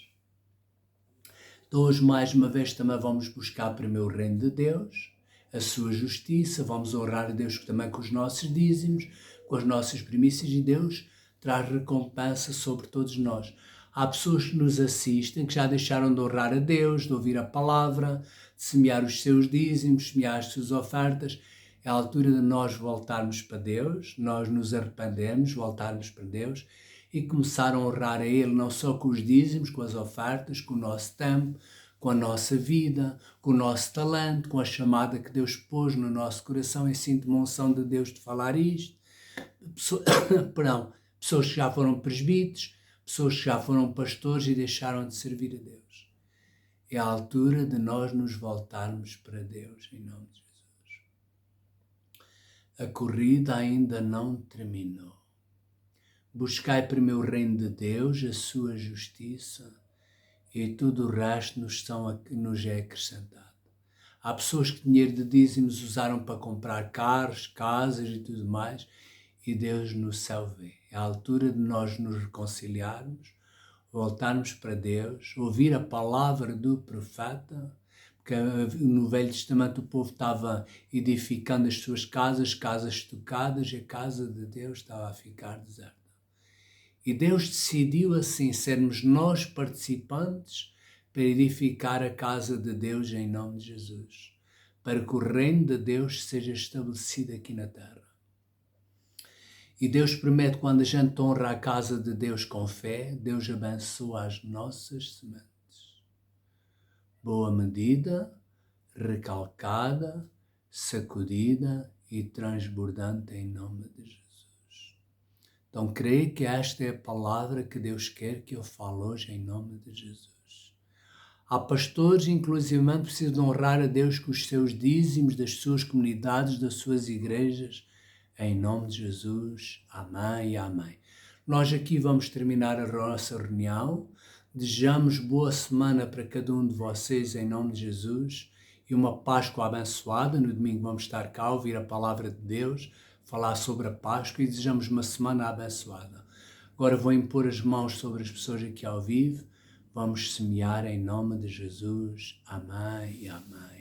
Então hoje mais uma vez também vamos buscar primeiro o reino de Deus, a sua justiça, vamos honrar a Deus também com os nossos dízimos, com as nossas primícias, e Deus traz recompensa sobre todos nós. Há pessoas que nos assistem que já deixaram de honrar a Deus, de ouvir a palavra, de semear os seus dízimos, semear as suas ofertas. É a altura de nós voltarmos para Deus, nós nos arrependermos, voltarmos para Deus e começar a honrar a Ele não só com os dízimos, com as ofertas, com o nosso tempo, com a nossa vida, com o nosso talento, com a chamada que Deus pôs no nosso coração. E sinto uma unção de Deus de falar isto. Pessoas que já foram presbíteros, pessoas que já foram pastores e deixaram de servir a Deus. É a altura de nós nos voltarmos para Deus, em nome de Jesus. A corrida ainda não terminou. Buscai primeiro o reino de Deus, a sua justiça, e tudo o resto nos é acrescentado. Há pessoas que dinheiro de dízimos usaram para comprar carros, casas e tudo mais, e Deus no céu vê. É a altura de nós nos reconciliarmos, voltarmos para Deus, ouvir a palavra do profeta, porque no Velho Testamento o povo estava edificando as suas casas, casas estucadas, e a casa de Deus estava a ficar deserta. E Deus decidiu assim sermos nós participantes para edificar a casa de Deus em nome de Jesus, para que o reino de Deus seja estabelecido aqui na terra. E Deus promete, quando a gente honra a casa de Deus com fé, Deus abençoa as nossas sementes. Boa medida, recalcada, sacudida e transbordante em nome de Jesus. Então, creio que esta é a palavra que Deus quer que eu fale hoje em nome de Jesus. Há pastores, inclusivamente, que precisam honrar a Deus com os seus dízimos das suas comunidades, das suas igrejas, em nome de Jesus. Amém e amém. Nós aqui vamos terminar a nossa reunião. Desejamos boa semana para cada um de vocês, em nome de Jesus, e uma Páscoa abençoada. No domingo vamos estar cá a ouvir a palavra de Deus, falar sobre a Páscoa, e desejamos uma semana abençoada. Agora vou impor as mãos sobre as pessoas aqui ao vivo. Vamos semear em nome de Jesus. Amém e amém.